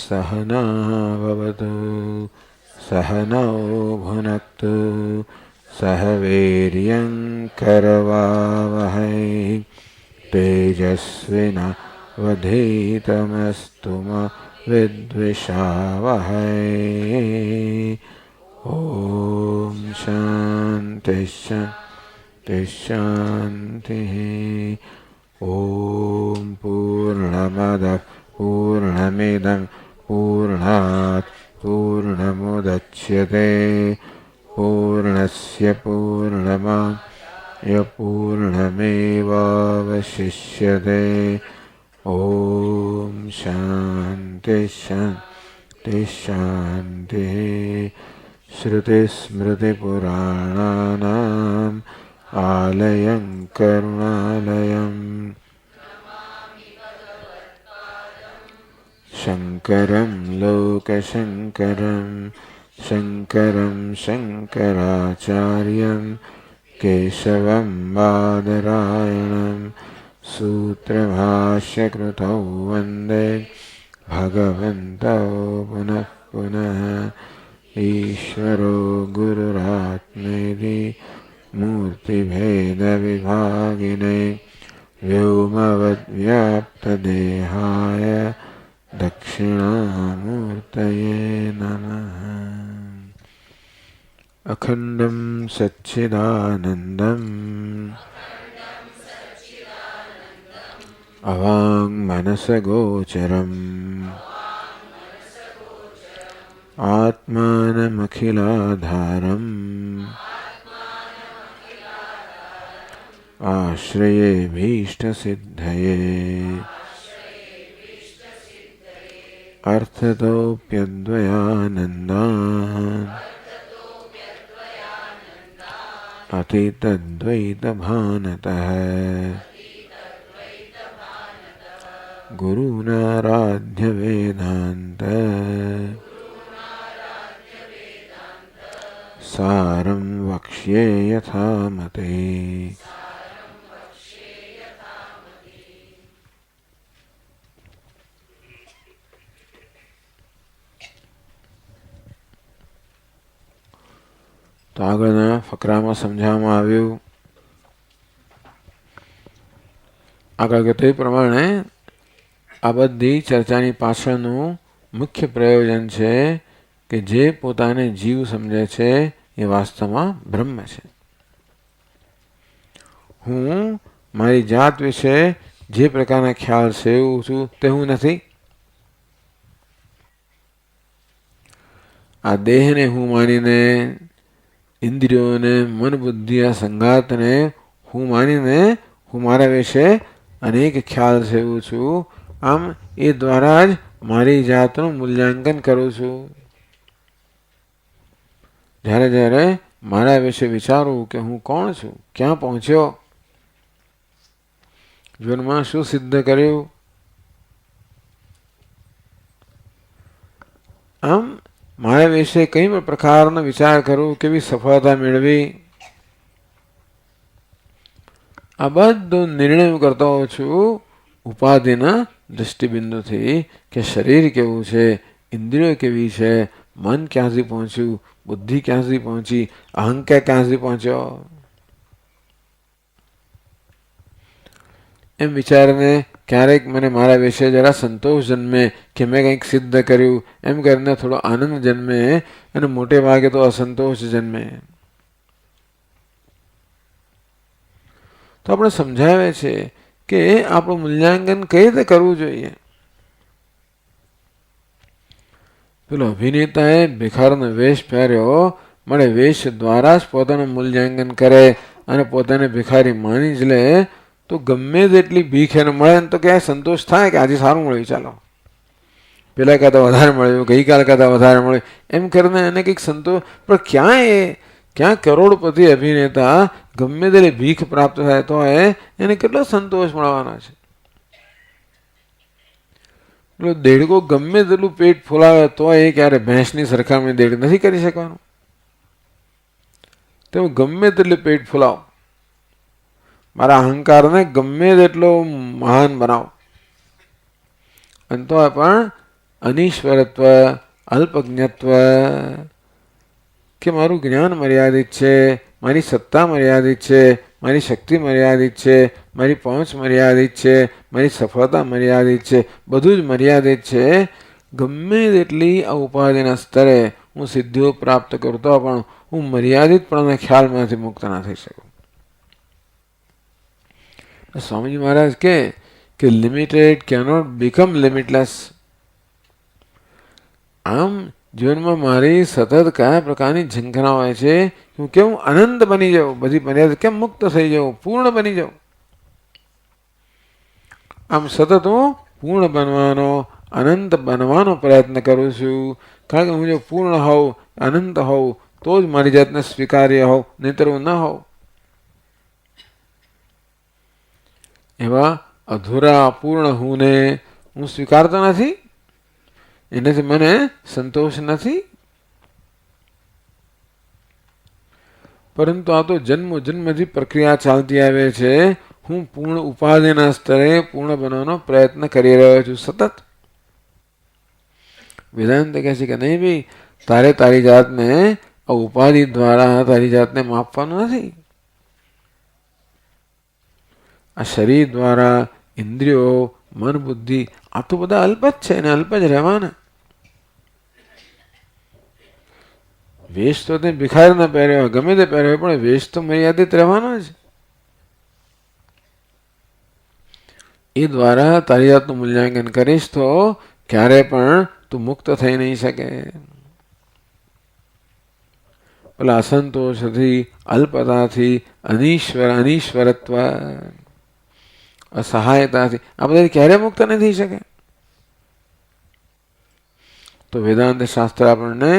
सहनाववतु सहनौ भुनक्तु सह वीर्यं करवावहै तेजस्विनावधीतमस्तु मा विद्विषावहै। ॐ शान्ति शान्ति शान्तिः। ॐ पूर्णमदः पूर्णमिदं पूर्णात् पूर्णमुदच्यते पूर्णस्य पूर्णमादाय पूर्णमेवावशिष्यते। ॐ शान्ति शान्ति शान्तिः। श्रुतिस्मृतिपुराणानाम् आलयं करुणालयं शङ्करं लोकशङ्करं शङ्करं शङ्कराचार्यं केशवं बादरायणं सूत्रभाष्यकृतौ वन्दे भगवन्तौ पुनः पुनः। ईश्वरो गुरुरात्मेति मूर्तिभेदविभागिने व्योमवद्व्याप्तदेहाय दक्षिणामूर्तये नमः। अखण्डं सच्चिदानन्दम् अवाङ्मनसगोचरम् आत्मानमखिलाधारम् आश्रयेऽभीष्टसिद्धये अर्थतोऽप्यद्वयानन्दान् अतीतद्वैतभानतः गुरूणाराध्यवेदान्त सारं वक्ष्ये यथामते। તો આગળના ફકરામાં સમજાવવામાં આવ્યું, આગળ તે પ્રમાણે આ બધી ચર્ચાની પાછળનું મુખ્ય પ્રયોજન છે કે જે પોતાને જીવ સમજે છે એ વાસ્તવમાં બ્રહ્મ છે. હું મારી જાત વિશે જે પ્રકારના ખ્યાલ સેવું છું તે હું નથી. આ દેહને હું માનીને, ઇન્દ્રિયોને, મન બુદ્ધિ આ સંગાતને હું માનીને હું મારા વિશે અનેક ખ્યાલ સેવું છું. આમ એ દ્વારા જ મારી જાતનું મૂલ્યાંકન કરું છું. જ્યારે જ્યારે મારા વિશે વિચારું કે હું કોણ છું, ક્યાં પહોંચ્યો, જીવનમાં શું સિદ્ધ કર્યું, આમ મારા વિશે કઈ પણ પ્રકારનો વિચાર કરું, કેવી સફળતા મેળવી, આ બધો નિર્ણય હું કરતો હોઉં છું ઉપાધિના દૃષ્ટિબિંદુથી કે શરીર કેવું છે, ઇન્દ્રિયો કેવી છે, મન ક્યાં સુધી પહોંચ્યું, બુદ્ધિ ક્યાં સુધી પહોંચી, અહંકાર ક્યાં સુધી પહોંચ્યો. એમ વિચારીને ક્યારેક મને મારા વિશે જરા સંતોષ જન્મે કે મેં કંઈક સિદ્ધ કર્યું, એમ કરીને થોડો આનંદ જન્મે અને મોટે ભાગે તો અસંતોષ જન્મે. તો આપણે સમજાવે છે કે આપણું મૂલ્યાંકન કઈ રીતે કરવું જોઈએ. પેલો અભિનેતાએ ભિખારનો વેશ પહેર્યો, મળે વેશ દ્વારા જ પોતાનું મૂલ્યાંકન કરે અને પોતાને ભિખારી માની જ લે તો ગમે તેટલી ભીખ એને મળે ને તો ક્યાંય સંતોષ થાય કે આજે સારું મળ્યું, ચાલો પેલા કરતાં વધારે મળ્યું, ગઈકાલ કરતાં વધારે મળ્યું, એમ કરીને એને કંઈક સંતોષ. પણ ક્યાં કરોડપતિ અભિનેતા ગમે તેટલી ભીખ પ્રાપ્ત થાય તો એને કેટલો સંતોષ મળવાનો છે. પેલો દેડકો ગમે તેટલું પેટ ફૂલાવે તો એ ક્યારે ભેંસની સરખામણી દેડ નથી કરી શકવાનું. તમે ગમે તેટલું પેટ ફૂલાવો, મારા અહંકારને ગમે તેટલો મહાન બનાવો, અને તો પણ અનીશ્વરત્વ, અલ્પજ્ઞત્વ, કે મારું જ્ઞાન મર્યાદિત છે, મારી સત્તા મર્યાદિત છે, મારી શક્તિ મર્યાદિત છે, મારી પહોંચ મર્યાદિત છે, મારી સફળતા મર્યાદિત છે, બધું જ મર્યાદિત છે. ગમે તેટલી આ ઉપાધિના સ્તરે હું સિદ્ધિઓ પ્રાપ્ત કરતો પણ હું મર્યાદિતપણાના ખ્યાલમાંથી મુક્ત ના થઈ શકું. સ્વામીજી મહારાજ કે લિમિટેડ કેનોટ બીકમ લિમિટલેસ. આમ જીવનમાં મારી સતત કયા પ્રકારની ઝંખના હોય છે કે હું કેમ અનંત બની જાઉં, બધી મર્યાદા કેમ મુક્ત થઈ જાઉં, પૂર્ણ બની જાઉં. આમ સતત હું પૂર્ણ બનવાનો, અનંત બનવાનો પ્રયત્ન કરું છું. કારણ કે હું જો પૂર્ણ હોઉં, અનંત હોઉં તો જ મારી જાતને સ્વીકાર્ય હોઉં, નહીંતર હું ન હોઉં. એવા અધૂરા અપૂર્ણ હુંને હું સ્વીકારતો નથી, એનાથી મને સંતોષ નથી. પરંતુ આ તો જન્મ જન્મથી પ્રક્રિયા ચાલતી આવે છે. હું પૂર્ણ ઉપાધિના સ્તરે પૂર્ણ બનવાનો પ્રયત્ન કરી રહ્યો છું સતત. વેદાંત કહે છે કે નહીં ભાઈ, તારે તારી જાતને આ ઉપાધિ દ્વારા તારી જાતને માપવાનું નથી. આ શરીર દ્વારા, ઇન્દ્રિયો, મન, બુદ્ધિ, આ તો બધા અલ્પ જ છે અને અલ્પ જ રહેવાના. વેશ તો તે ભિખારી ના પહેર્યો હોય, ગમે તે પહેર્યો હોય, પણ વેશ તો મર્યાદિત રહેવાનો જ. એ દ્વારા તારી જાતનું મૂલ્યાંકન કરીશ તો ક્યારે પણ તું મુક્ત થઈ નહીં શકે. પેલા અસંતોષથી, અલ્પતાથી, અનીશ્વરત્વ, અસહાયતાથી આ બધા ક્યારે મુક્ત નહીં થઈ શકે. તો વેદાંત શાસ્ત્ર આપણને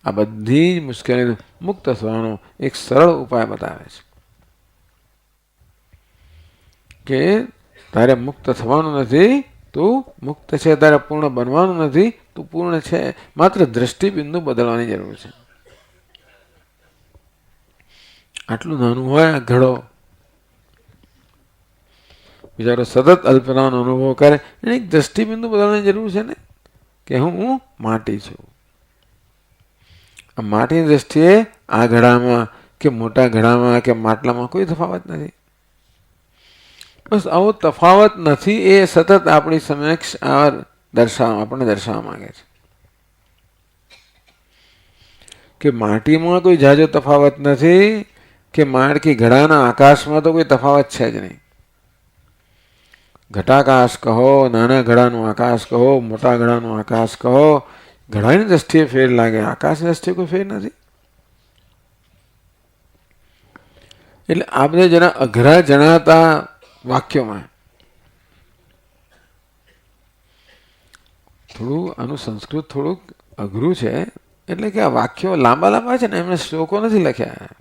આ બધી જ મુશ્કેલી મુક્ત થવાનો એક સરળ ઉપાય બતાવે છે કે તારે મુક્ત થવાનું નથી, તું મુક્ત છે. તારે પૂર્ણ બનવાનું નથી, તું પૂર્ણ છે. માત્ર દ્રષ્ટિબિંદુ બદલવાની જરૂર છે. આટલું નાનું હોય આ ઘડો, બિચારો સતત અલ્પતાનો અનુભવ કરે, એને એક દ્રષ્ટિબિંદુ બદલવાની જરૂર છે ને, કે હું માટી છું. માટીની દ્રષ્ટિએ આ ઘડામાં કે મોટા ઘડામાં કે માટલામાં કોઈ તફાવત નથી. બસ આવો તફાવત નથી એ સતત આપણી સમક્ષ આપણને દર્શાવવા માંગે છે કે માટીમાં કોઈ ઝાઝો તફાવત નથી, કે કે ઘડાના આકાશમાં તો કોઈ તફાવત છે જ નહીં. ઘટાકાશ કહો, નાના ઘડાનું આકાશ કહો, મોટા ઘડાનું આકાશ કહો, ઘડાની દ્રષ્ટિએ ફેર લાગે, આકાશની દ્રષ્ટિએ કોઈ ફેર નથી. એટલે આ બધા જરા અઘરા જણાતા વાક્યોમાં થોડું આનું સંસ્કૃત થોડુંક અઘરું છે. એટલે કે આ વાક્યો લાંબા લાંબા છે ને, એમણે શ્લોકો નથી લખ્યા,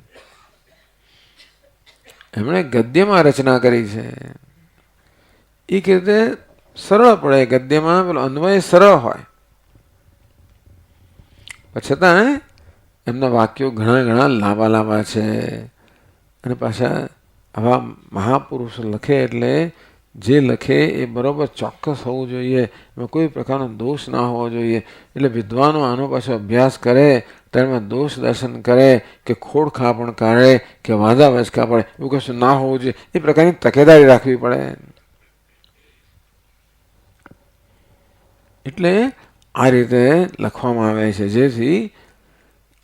એમણે ગદ્યમાં રચના કરી છે. એ રીતે સરળ પડે. ગદ્યમાં પેલો અન્વય સરળ હોય, છતાં એમના વાક્યો ઘણા લાંબા લાંબા છે. અને પાછા આવા મહાપુરુષો લખે એટલે જે લખે એ બરોબર ચોક્કસ હોવું જોઈએ, એમાં કોઈ પ્રકારનો દોષ ના હોવો જોઈએ. એટલે વિદ્વાનો આનો પાછો અભ્યાસ કરે ત્યારે એમાં દોષ દર્શન કરે કે ખોડખાપણ કાઢે કે વાંધા વચકા પડે, એવું કશું ના હોવું જોઈએ. એ પ્રકારની તકેદારી રાખવી પડે. એટલે આ રીતે લખવામાં આવે છે જેથી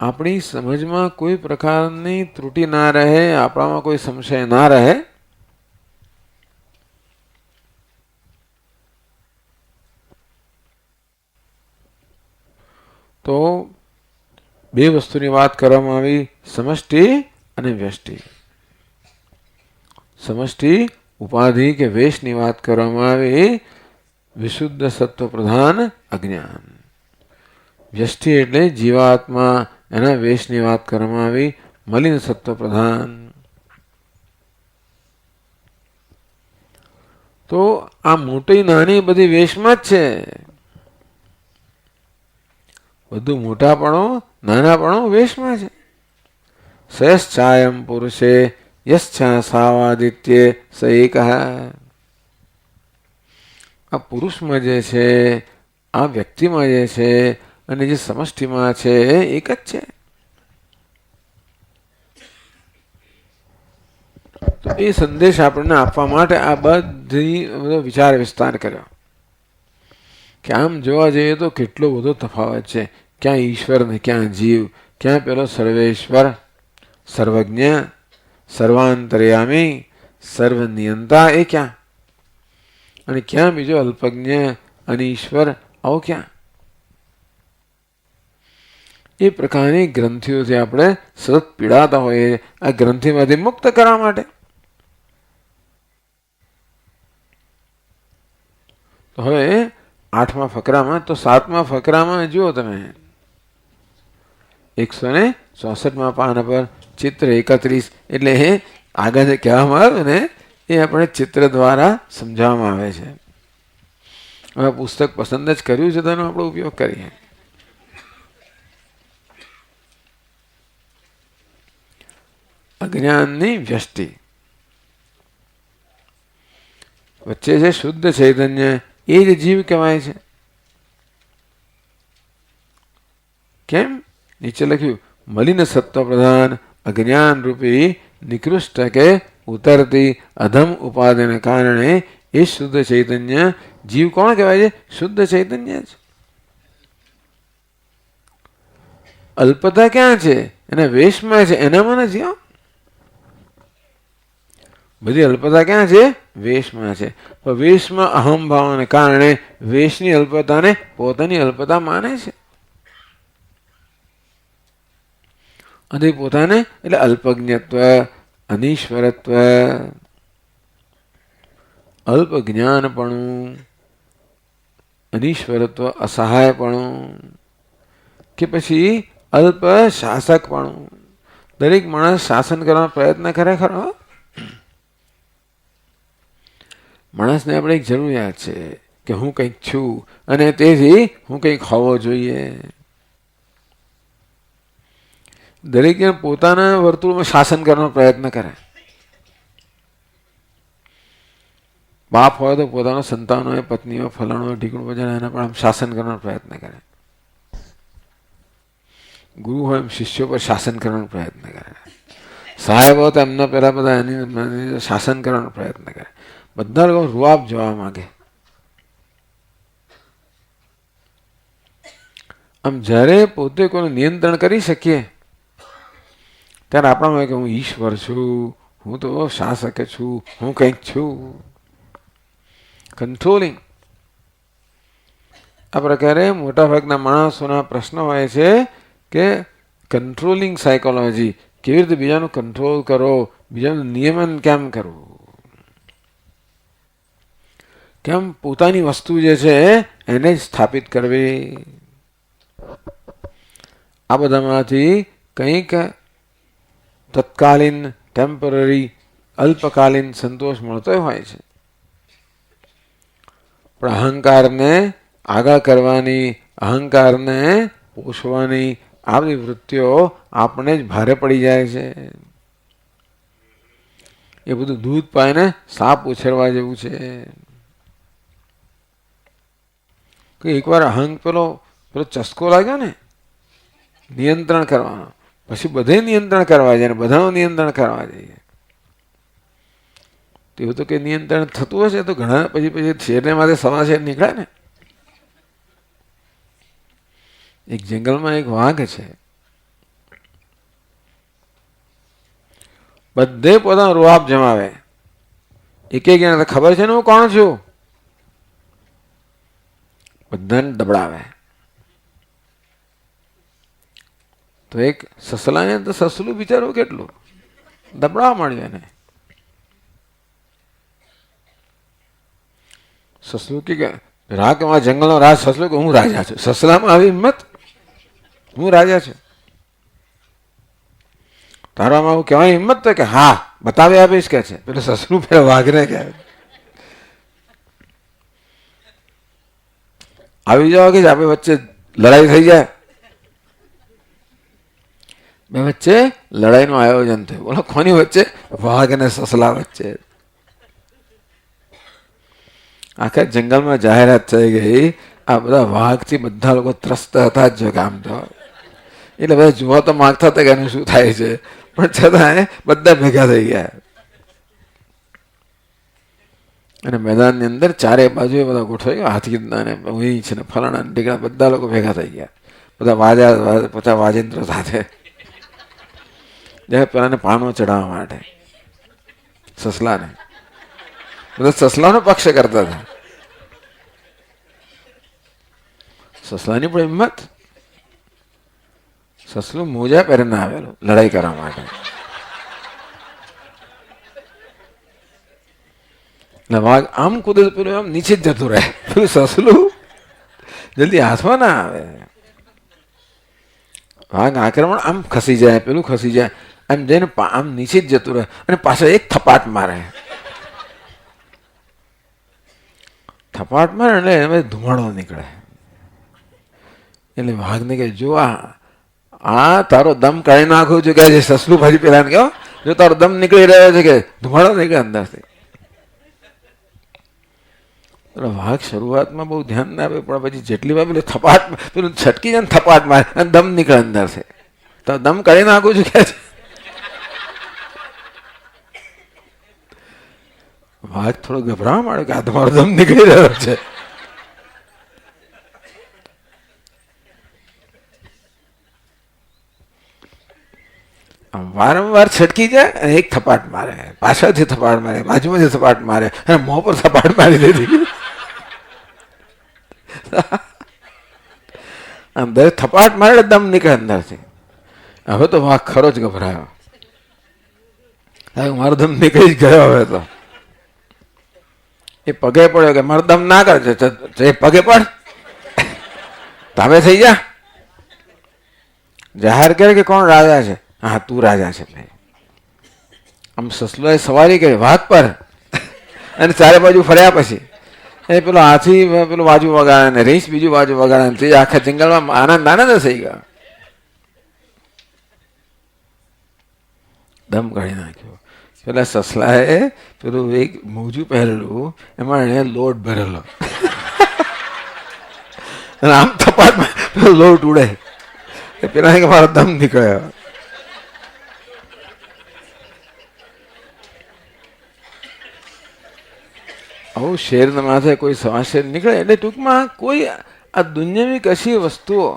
આપણી સમજમાં કોઈ પ્રકારની ત્રુટિ ના રહે, આપણામાં કોઈ સંશય ના રહે. તો બે વસ્તુની વાત કરવામાં આવી, સમષ્ટિ અને વ્યષ્ટિ. સમષ્ટિ ઉપાધિ કે વેશની વાત કરવામાં આવી, વિશુદ્ધ સત્વ પ્રધાન અજ્ઞાન. વ્યષ્ટિ એટલે જીવાત્મા, એના વેશની વાત કરવામાં આવી, મલિન સત્વ પ્રધાન. તો આ મોટી નાની બધી વેશમાં જ છે. બધું મોટાપણો નાનાપણો વેશમાં છે. સયશ્ચાયમ પુરુષે યશ્ચા સાવાદિત્ય સ એક. આ પુરુષમાં જે છે આ વ્યક્તિમાં જે છે અને જે સમષ્ટિમાં છે એક જ છે. તો એ સંદેશ આપણને આપવા માટે આ બધો વિચાર વિસ્તાર કર્યો કે આમ જોવા જઈએ તો કેટલો બધો તફાવત છે. ક્યાં ઈશ્વર ને ક્યાં જીવ, ક્યાં પેલો સર્વેશ્વર, સર્વજ્ઞ, સર્વાંતર્યામી, સર્વનિયંતા એ ક્યાં, અને ક્યાં બીજો અલ્પજ્ઞ અને ઈશ્વર આવો ક્યાં. એ પ્રકારની ગ્રંથિઓથી આપણે સતત પીડાતા હોઈએ, આ ગ્રંથિમાંથી મુક્ત કરવા માટે. તો હવે 8મા ફકરામાં, તો 7મા ફકરામાં જુઓ તમે 164મા પાન પર ચિત્ર 31, એટલે એ આગળ જે કહેવામાં આવે ને એ આપણે ચિત્ર દ્વારા સમજાવવામાં આવે છે. હવે પુસ્તક પસંદ જ કર્યું છે તેનો આપણે ઉપયોગ કરીએ. અજ્ઞાનની વ્યષ્ટિ વચ્ચે છે શુદ્ધ ચૈતન્ય, એ જ જીવ કહેવાય છે. કેમ? નીચે લખ્યું મલિન સત્વ પ્રધાન અજ્ઞાન રૂપી નિકૃષ્ટ કે ઉતરતી અધમ ઉપાધિને કારણે એ શુદ્ધ ચૈતન્ય જીવ કોણ કહેવાય છે? શુદ્ધ ચૈતન્ય જ. અલ્પતા ક્યાં છે? એના વેશમાં છે, એનામાં નથી. બધી અલ્પતા ક્યાં છે? વેશમાં છે. પણ વેશમાં અહમ ભાવને કારણે વેશની અલ્પતાને પોતાની અલ્પતા માને છે, અને પોતાને એટલે અલ્પજ્ઞત્વ, અનીશ્વરત્વ, અલ્પ જ્ઞાનપણું, અનીશ્વરત્વ, અસહાયપણું, કે પછી અલ્પ શાસકપણું. દરેક માણસ શાસન કરવાનો પ્રયત્ન કરે ખરો. માણસને આપણે એક જરૂરિયાત છે કે હું કંઈક છું અને તેથી હું કંઈક હોવો જોઈએ. દરેક જણ પોતાના વર્તુળમાં શાસન કરવાનો પ્રયત્ન કરે. બાપ હોય તો પોતાના સંતાનો, પત્નીઓ, ફલાણો, ઢીકણું બજાર એના પર આમ શાસન કરવાનો પ્રયત્ન કરે. ગુરુ હોય એમ શિષ્યો પર શાસન કરવાનો પ્રયત્ન કરે. સાહેબ હોય તો એમના પહેલા બધા એની શાસન કરવાનો પ્રયત્ન કરે. બધા લોકો રૂઆબ જવા માંગે. આમ જ્યારે પોતે કોઈનું નિયંત્રણ કરી શકીએ ત્યારે આપણામાં કે હું ઈશ્વર છું, હું તો શાસક છું, હું કંઈક છું. કંટ્રોલિંગ. આ પ્રકારે મોટાભાગના માણસોના પ્રશ્ન હોય છે કે કંટ્રોલિંગ સાયકોલોજી, કેવી રીતે બીજાનું કંટ્રોલ કરો, બીજાનું નિયમન કેમ કરવું, કેમ પોતાની વસ્તુ જે છે એને જ સ્થાપિત કરવી. આ બધામાંથી કંઈક તત્કાલીન, ટેમ્પરરી, અલ્પકાલીન સંતોષ મળતો હોય છે, પણ અહંકારને આગળ કરવાની, અહંકારને પોષવાની આ બધી વૃત્તિઓ આપણે જ ભારે પડી જાય છે. એ બધું દૂધ પાઈને સાપ ઉછેરવા જેવું છે. કે એકવાર પેલો ચસ્કો લાગ્યો ને નિયંત્રણ કરવાનો, પછી બધે નિયંત્રણ કરવા જાય, બધાનું નિયંત્રણ કરવા જઈએ. તેવું તો કે નિયંત્રણ થતું હશે તો ઘણા પછી શેરને માટે સવા શેર નીકળે ને. એક જંગલમાં એક વાઘ છે, બધે પોતાનો રૂઆબ જમાવે. એક જણા ખબર છે ને હું કોણ છું, બધાને દબડાવે. તો એક સસલાને તો સસલું બિચારું કેટલું દબડાવા મળ્યું એને. સસલું કે રાગમાં જંગલનો રાજ, સસલું કે હું રાજા છું. સસલામાં આવી હિંમત, હું રાજા છું. તારામાં આવું કહેવાની હિંમત તો કે હા બતાવી આપીશ કે છે. પેલું સસલું પેલા વાઘને કહે આવી જાઓ કે આપણે વચ્ચે લડાઈ થઈ જાય. બે વચ્ચે લડાઈનું આયોજન થયું. બોલો કોની વચ્ચે? વાઘ અને સસલા વચ્ચે. આખા જંગલમાં જાહેરાત થઈ ગઈ આ બધા વાઘથી બધા લોકો ત્રસ્ત હતા જ જો આમ તો. એટલે બધા જોવા તો માગતા હતા કે એનું શું થાય છે, પણ છતાં બધા ભેગા થઈ ગયા. અને મેદાનની અંદર ચારે બાજુ બધા ગોઠવાઈ ગયા. હાથીદાર ને છે ને ફલાણા ઢીકણા બધા લોકો ભેગા થઈ ગયા. બધા બધા વાજેન્દ્ર સાથે પેલાને પાનો ચડાવવા માટે સસલાને. બધા સસલાનો પક્ષ કરતા હતા. સસલાની પણ હિંમત. સસલું મોજા પહેરીને આવેલું લડાઈ કરવા માટે. વાઘ આમ કૂદે પેલું આમ નીચે જ જતું રહે. પેલું સસલું જલ્દી હાથમાં ના આવે. વાઘ આક્રમણ આમ ખસી જાય, પેલું ખસી જાય, આમ જઈને આમ નીચે જ જતું રહે અને પાછળ એક થપાટ મારે. થપાટ મારે એટલે એમાં ધુમાડો નીકળે. એટલે વાઘને કહે જો આ તારો દમ કાઢી નાખું છું કે સસલું ભાજી પેલા કહો જો તારો દમ નીકળી રહ્યો છે કે ધુમાડો નીકળે અંદરથી. વાઘ શરૂઆતમાં બહુ ધ્યાન ના આપે, પણ પછી જેટલી વાર પેલું થપાટ પેલું છટકી જાય ને થપાટ મારે અને દમ નીકળે અંદર છે. તો દમ કાઢી નાખું છું કે વાઘ થોડો ગભરાવા માંડ્યો કે આ તમારો દમ નીકળી રહ્યો છે. વારંવાર છટકી જાય અને એક થપાટ મારે, પાછળથી થપાટ મારે, બાજુમાંથી થપાટ મારે અને મોં પર થપાટ મારી દીધી. અંદર થપાટ મારે દમ નીકળે અંદરથી. હવે તો વાઘ ખરો જ ગભરાયો. હવે મારો દમ નીકળી જ ગયો. હવે તો એ પગે પડ્યો કે મારો દમ ના કરે છે, પગે પડ, તાવે થઈ જા, જાહેર કરે કે કોણ રાજા છે. હા તું રાજા છે ભાઈ. આમ સસલોએ સવારી કરી વાઘ પર અને ચારે બાજુ ફર્યા પછી એ પેલો હાથી પેલું બાજુ વગાડે ને રીંછ બીજું બાજુ વગાડે ને તે આખા જંગલમાં આનંદ થઈ ગયો. દમ કાઢી નાખ્યો. પેલા સસલાએ પેલું એક મોજું પહેરેલું એમાં એને લોટ ભરેલો અને આમ થપાટમાં પેલો લોટ ઉડે. પેલા કે મારો દમ નીકળ્યો. આવું શેરના માથે કોઈ સવા શેર નીકળે એટલે ટૂંકમાં કોઈ આ દુનિયાની કશી વસ્તુઓ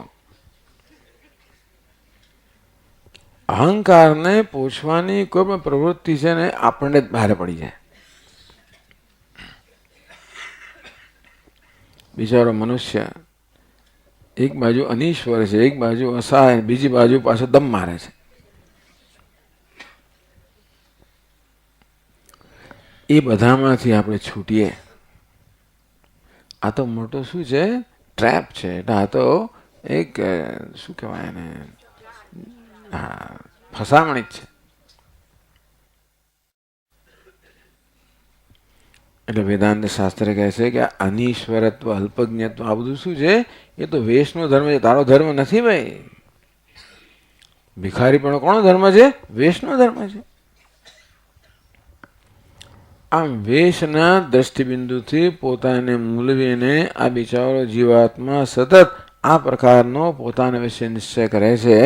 અહંકારને પૂછવાની કોઈ પણ પ્રવૃત્તિ છે ને આપણને જ બહાર પડી જાય. બિચારો મનુષ્ય એક બાજુ અનીશ્વર છે, એક બાજુ અસહાય, બીજી બાજુ પાછો દમ મારે છે. એ બધામાંથી આપણે છૂટીએ. આ તો મોટો શું છે, ટ્રેપ છે. એટલે આ તો એક શું કહેવાય એને, હા ફસામણી જ છે. એટલે વેદાંત શાસ્ત્ર કહે છે કે અનીશ્વરત્વ, અલ્પજ્ઞત્વ આ બધું શું છે, એ તો વેશનો ધર્મ છે, તારો ધર્મ નથી ભાઈ. ભિખારી પણ કોનો ધર્મ છે? વેશનો ધર્મ છે. આમ વેશના દ્રષ્ટિબિંદુથી પોતાને મૂલવીને આ બિચારો જીવાત્મા સતત આ પ્રકારનો પોતાના વિશે નિશ્ચય કરે છે,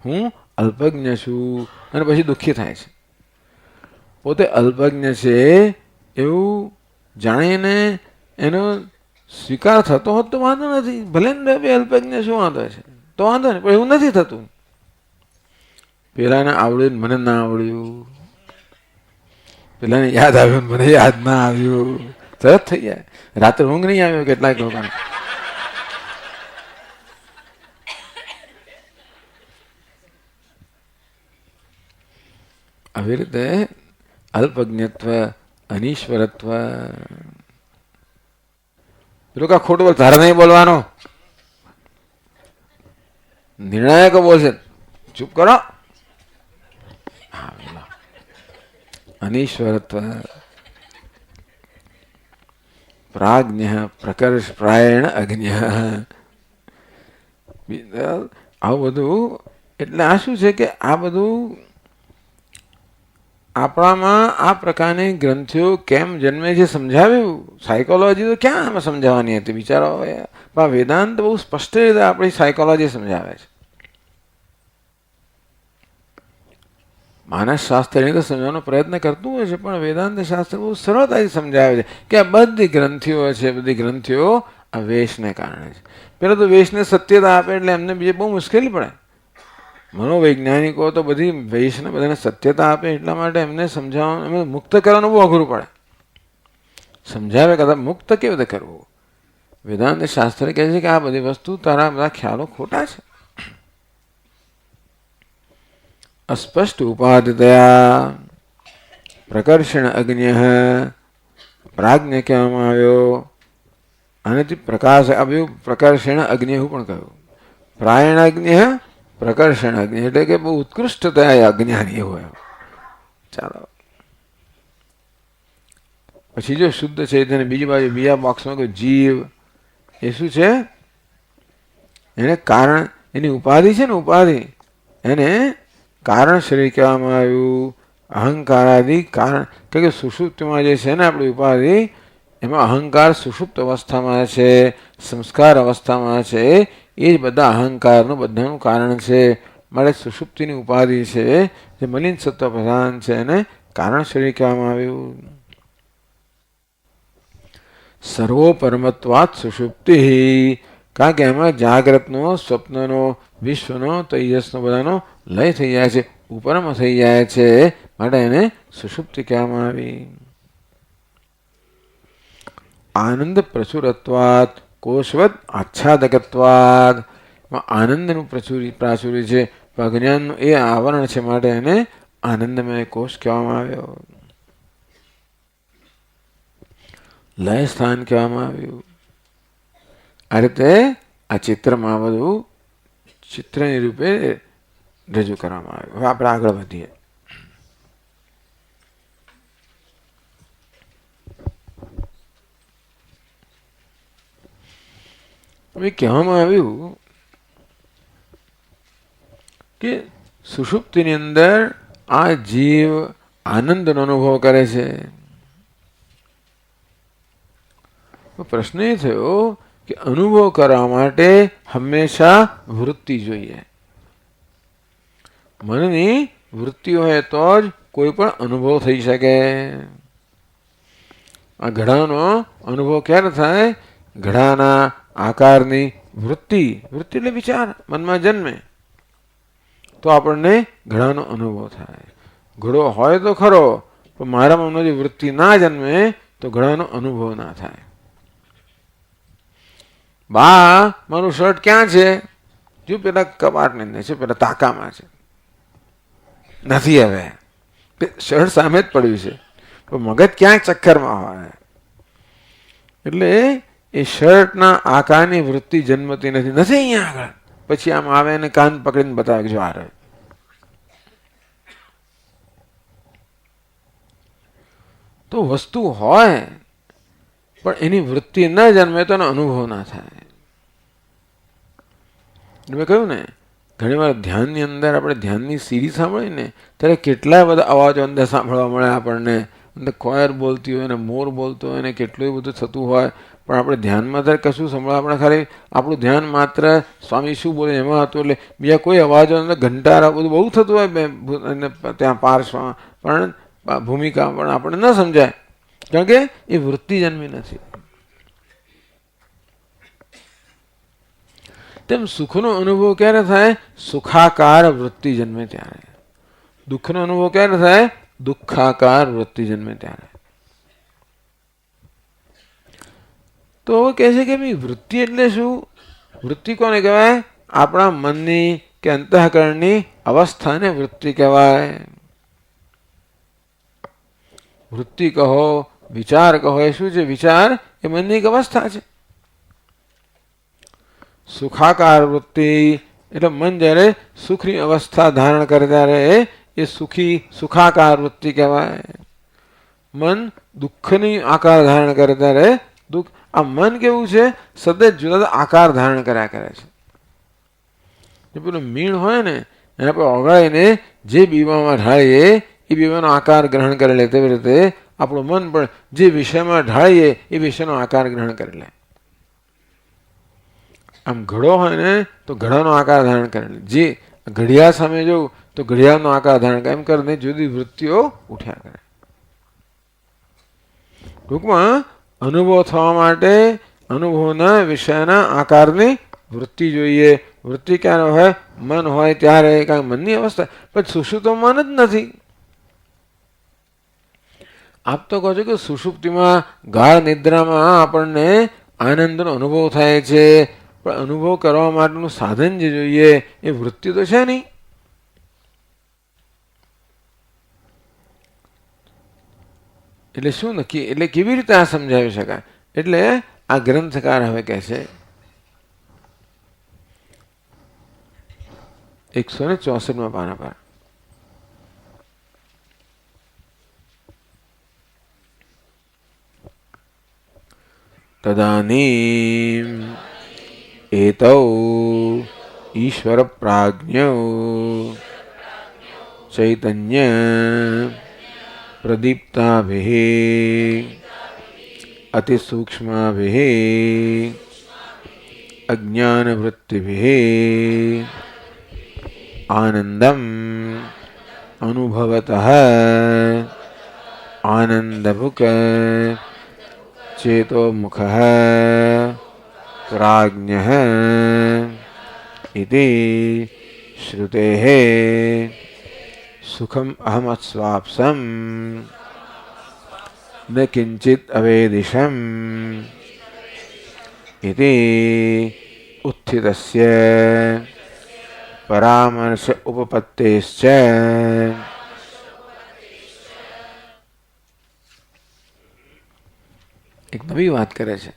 હું અલ્પજ્ઞ છું, અને પછી દુઃખી થાય છે. પોતે અલ્પજ્ઞ છે એવું જાણીને એનો સ્વીકાર થતો હોત તો વાંધો નથી. ભલે ને બે અલ્પજ્ઞ શું વાંધો છે, તો વાંધો નહીં, પણ એવું નથી થતું. પેલાને આવડ્યું મને ના આવડ્યું, પેલાને યાદ આવ્યું મને યાદ ના આવ્યું, તરત થઈ જાય. રાત્રે ઊંઘ નહીં આવ્યો કેટલાક લોકોને. આવી રીતે અલ્પજ્ઞત્વ, અનીશ્વરત્વ. પેલું કા ખોટું બોલ, તારે નહીં બોલવાનો, નિર્ણાયકો બોલશે, ચૂપ કરો. અનીશ્વરત્વ, પ્રાજ્ઞ, પ્રકર્ષ પ્રાયણ અજ્ઞ. આવું બધું એટલે આ શું છે કે આ બધું આપણામાં આ પ્રકારની ગ્રંથિઓ કેમ જન્મે છે સમજાવ્યું. સાયકોલોજી તો ક્યાં આમાં સમજાવવાની હતી. બિચારો પણ વેદાંત બહુ સ્પષ્ટ રીતે આપણી સાયકોલોજી સમજાવે છે. માનસ શાસ્ત્ર તો સમજવાનો પ્રયત્ન કરતું હોય છે, પણ વેદાંત શાસ્ત્ર બહુ સરળતાથી સમજાવે છે કે આ બધી ગ્રંથિઓ છે, બધી ગ્રંથિઓ આ વેશને કારણે છે. પેલા તો વેશને સત્યતા આપે એટલે એમને બીજે બહુ મુશ્કેલી પડે. મનોવૈજ્ઞાનિકો તો બધી વેશને બધાને સત્યતા આપે એટલા માટે એમને સમજાવવાનું, એમને મુક્ત કરવાનું બહુ અઘરું પડે. સમજાવે કદાચ મુક્ત કેવી રીતે કરવું? વેદાંત શાસ્ત્ર કહે છે કે આ બધી વસ્તુ તારા બધા ખ્યાલો ખોટા છે. અસ્પષ્ટ ઉપાધિતયા પ્રકર્ષણ અગ્ન્ય પ્રાજ્ઞ કહેવામાં આવ્યો. અને પ્રકાશ આવ્યું, પ્રકર્ષણ અગ્નિ એવું પણ કહ્યું. પ્રાયણ અગ્નિ, પ્રકર્ષણ અગ્નિ એટલે કે બહુ ઉત્કૃષ્ટતા અજ્ઞાની હોય. ચાલો પછી જો શુદ્ધ ચૈતન્ય બીજી બાજુ બીજા બોક્સમાં કોઈ જીવ એ શું છે? એને કારણ, એની ઉપાધિ છે ને, ઉપાધિ એને કારણ શરીર કહેવામાં આવ્યું. અહંકારાદિ કારણ કે સુષુપ્તિમાં જે છે ને આપણી ઉપાધિ, એમાં અહંકાર સુષુપ્ત અવસ્થામાં છે, સંસ્કાર અવસ્થામાં છે, એ જ બધા અહંકારનું બધાનું કારણ છે. મારે સુષુપ્તિની ઉપાધિ છે જે મલિન સત્વ પ્રધાન છે એને કારણ શરીર કહેવામાં આવ્યું. સર્વો પરમત્વાત સુષુપ્તિ, કારણ કે એમાં જાગ્રતનો, સ્વપ્નનો, વિશ્વનો, તેજસનો બધાનો લય થઈ જાય છે, ઉપરમાં થઈ જાય છે, માટે એને સુષુપ્તિ કહેવામાં આવી. આનંદ પ્રચુરત્વાદ કોશવત આચ્છાદકત્વાદ, આનંદનું પ્રાચુર્ય છે, અજ્ઞાનનું એ આવરણ છે, માટે એને આનંદમય કોષ કહેવામાં આવ્યો. લય સ્થાન કહેવામાં આવ્યું. આ રીતે આ ચિત્રમાં બધું ચિત્રની રૂપે રજૂ કરવામાં આવ્યું. હવે આપણે આગળ વધીએ. હવે કહેવામાં આવ્યું કે સુષુપ્તિની અંદર આ જીવ આનંદનો અનુભવ કરે છે. પ્રશ્ન એ થયો કે અનુભવ કરવા માટે હંમેશા વૃત્તિ જોઈએ. મનની વૃત્તિ હોય તો જ કોઈ પણ અનુભવ થઈ શકે. આ ઘડાનો અનુભવ ક્યારે થાય? ઘડાના આકારની વૃત્તિ, વૃત્તિ એટલે વિચાર મનમાં જન્મે તો આપણને ઘડાનો અનુભવ થાય. ઘડો હોય તો ખરો, પણ મારા મનમાં જો વૃત્તિ ના જન્મે તો ઘડાનો અનુભવ ના થાય. બા મારું શર્ટ ક્યાં છે? જો પેલા કબાટની અંદર છે, પેલા તાકામાં છે, નથી. હવે શર્ટ સામે જ પડ્યું છે, પણ મગજ ક્યાંક ચક્કરમાં હોય એટલે એ શર્ટના આકારની વૃત્તિ જન્મતી નથી. નથી અહીંયા આગળ. પછી આમ આવે અને કાન પકડીને બતાવે જો આ રહ્યો. તો વસ્તુ હોય પણ એની વૃત્તિ ન જન્મે તો એનો અનુભવ ના થાય. મેં કહ્યું ને, ઘણી વાર ધ્યાનની અંદર આપણે ધ્યાનની સીરી સાંભળીએ ને ત્યારે કેટલાય બધા અવાજો અંદર સાંભળવા મળે આપણને. અંદર કોયર બોલતી હોય ને મોર બોલતો હોય ને કેટલું બધું થતું હોય, પણ આપણે ધ્યાનમાં ત્યારે કશું સંભળાય. આપણે ખાલી આપણું ધ્યાન માત્ર સ્વામી શું બોલે એમાં હતું, એટલે બીજા કોઈ અવાજો અંદર ઘંટારા બધું બહુ થતું હોય ત્યાં પાર્શ્વમાં, પણ ભૂમિકા પણ આપણે ન સમજાય, કારણ કે એ વૃત્તિ જન્મી નથી. તેમ સુખનો અનુભવ ક્યારે થાય? સુખાકાર વૃત્તિ જન્મે ત્યારે. દુઃખનો અનુભવ ક્યારે થાય? દુઃખાકાર વૃત્તિ જન્મે ત્યારે. તો હવે કહે છે કે વૃત્તિ એટલે શું? વૃત્તિ કોને કહેવાય? આપણા મનની કે અંતઃકરણની અવસ્થાને વૃત્તિ કહેવાય. વૃત્તિ કહો, વિચાર કહો, એ શું છે? વિચાર એ મનની એક અવસ્થા છે. સુખાકાર વૃત્તિ એટલે મન જ્યારે સુખની અવસ્થા ધારણ કરે ત્યારે એ સુખાકાર વૃત્તિ કહેવાય. મન દુઃખની આકાર ધારણ કરે ત્યારે દુઃખ. આ મન કેવું છે? સતત જુદા જુદા આકાર ધારણ કર્યા કરે છે. જે પેલું મીણ હોય ને એને આપણે ઓગાળીને જે બીવામાં ઢાળીએ એ બીવાનો આકાર ગ્રહણ કરી લે, તેવી રીતે આપણું મન પણ જે વિષયમાં ઢાળીએ એ વિષયનો આકાર ગ્રહણ કરી લે. આમ ઘડો હોય ને તો ઘડાનો આકાર ધારણ કરે, જે ઘડિયાળ સામે જોઉં તો ઘડિયાળનો આકાર ધારણ કરે, એમ કરીને જુદી વૃત્તિઓ ઉઠ્યા કરે. ટૂંકમાં અનુભવ થવા માટે અનુભવના વિષયના આકારની વૃત્તિ જોઈએ. વૃત્તિ ક્યારે હોય? મન હોય ત્યારે, કારણ મનની અવસ્થા. પણ સુષુપ્ત મન જ નથી. આપ તો કહો છો કે સુષુપ્તિમાં ગાઢ નિદ્રામાં આપણને આનંદનો અનુભવ થાય છે, પણ અનુભવ કરવા માટેનું સાધન જે જોઈએ એ વૃત્તિ તો છે નહીં. એટલે શું નક્કી, એટલે કેવી રીતે આ સમજાવી શકાય? એટલે આ ગ્રંથકાર હવે કહે છે 164 પાના પર, તદાનીમ એતૌ ઈશ્વર પ્રાજ્ઞૌ ચૈતન્ય પ્રદીપ્તાભિः અતિસૂક્ષ્માભિः અજ્ઞાનવૃત્તિભિः આનંદમ અનુભવતઃ આનંદભુક ચેતોમુખઃ પ્રાજ્ઞઃ ઇતિ શ્રુતેઃ સુખમ અહમસ્વાપ્સમ ન કિંચિત અવેદિશમ ઇતિ ઉત્થિતસ્ય પરામર્શ ઉપપત્તેશ્ચ. એક નવી વાત કરે છે,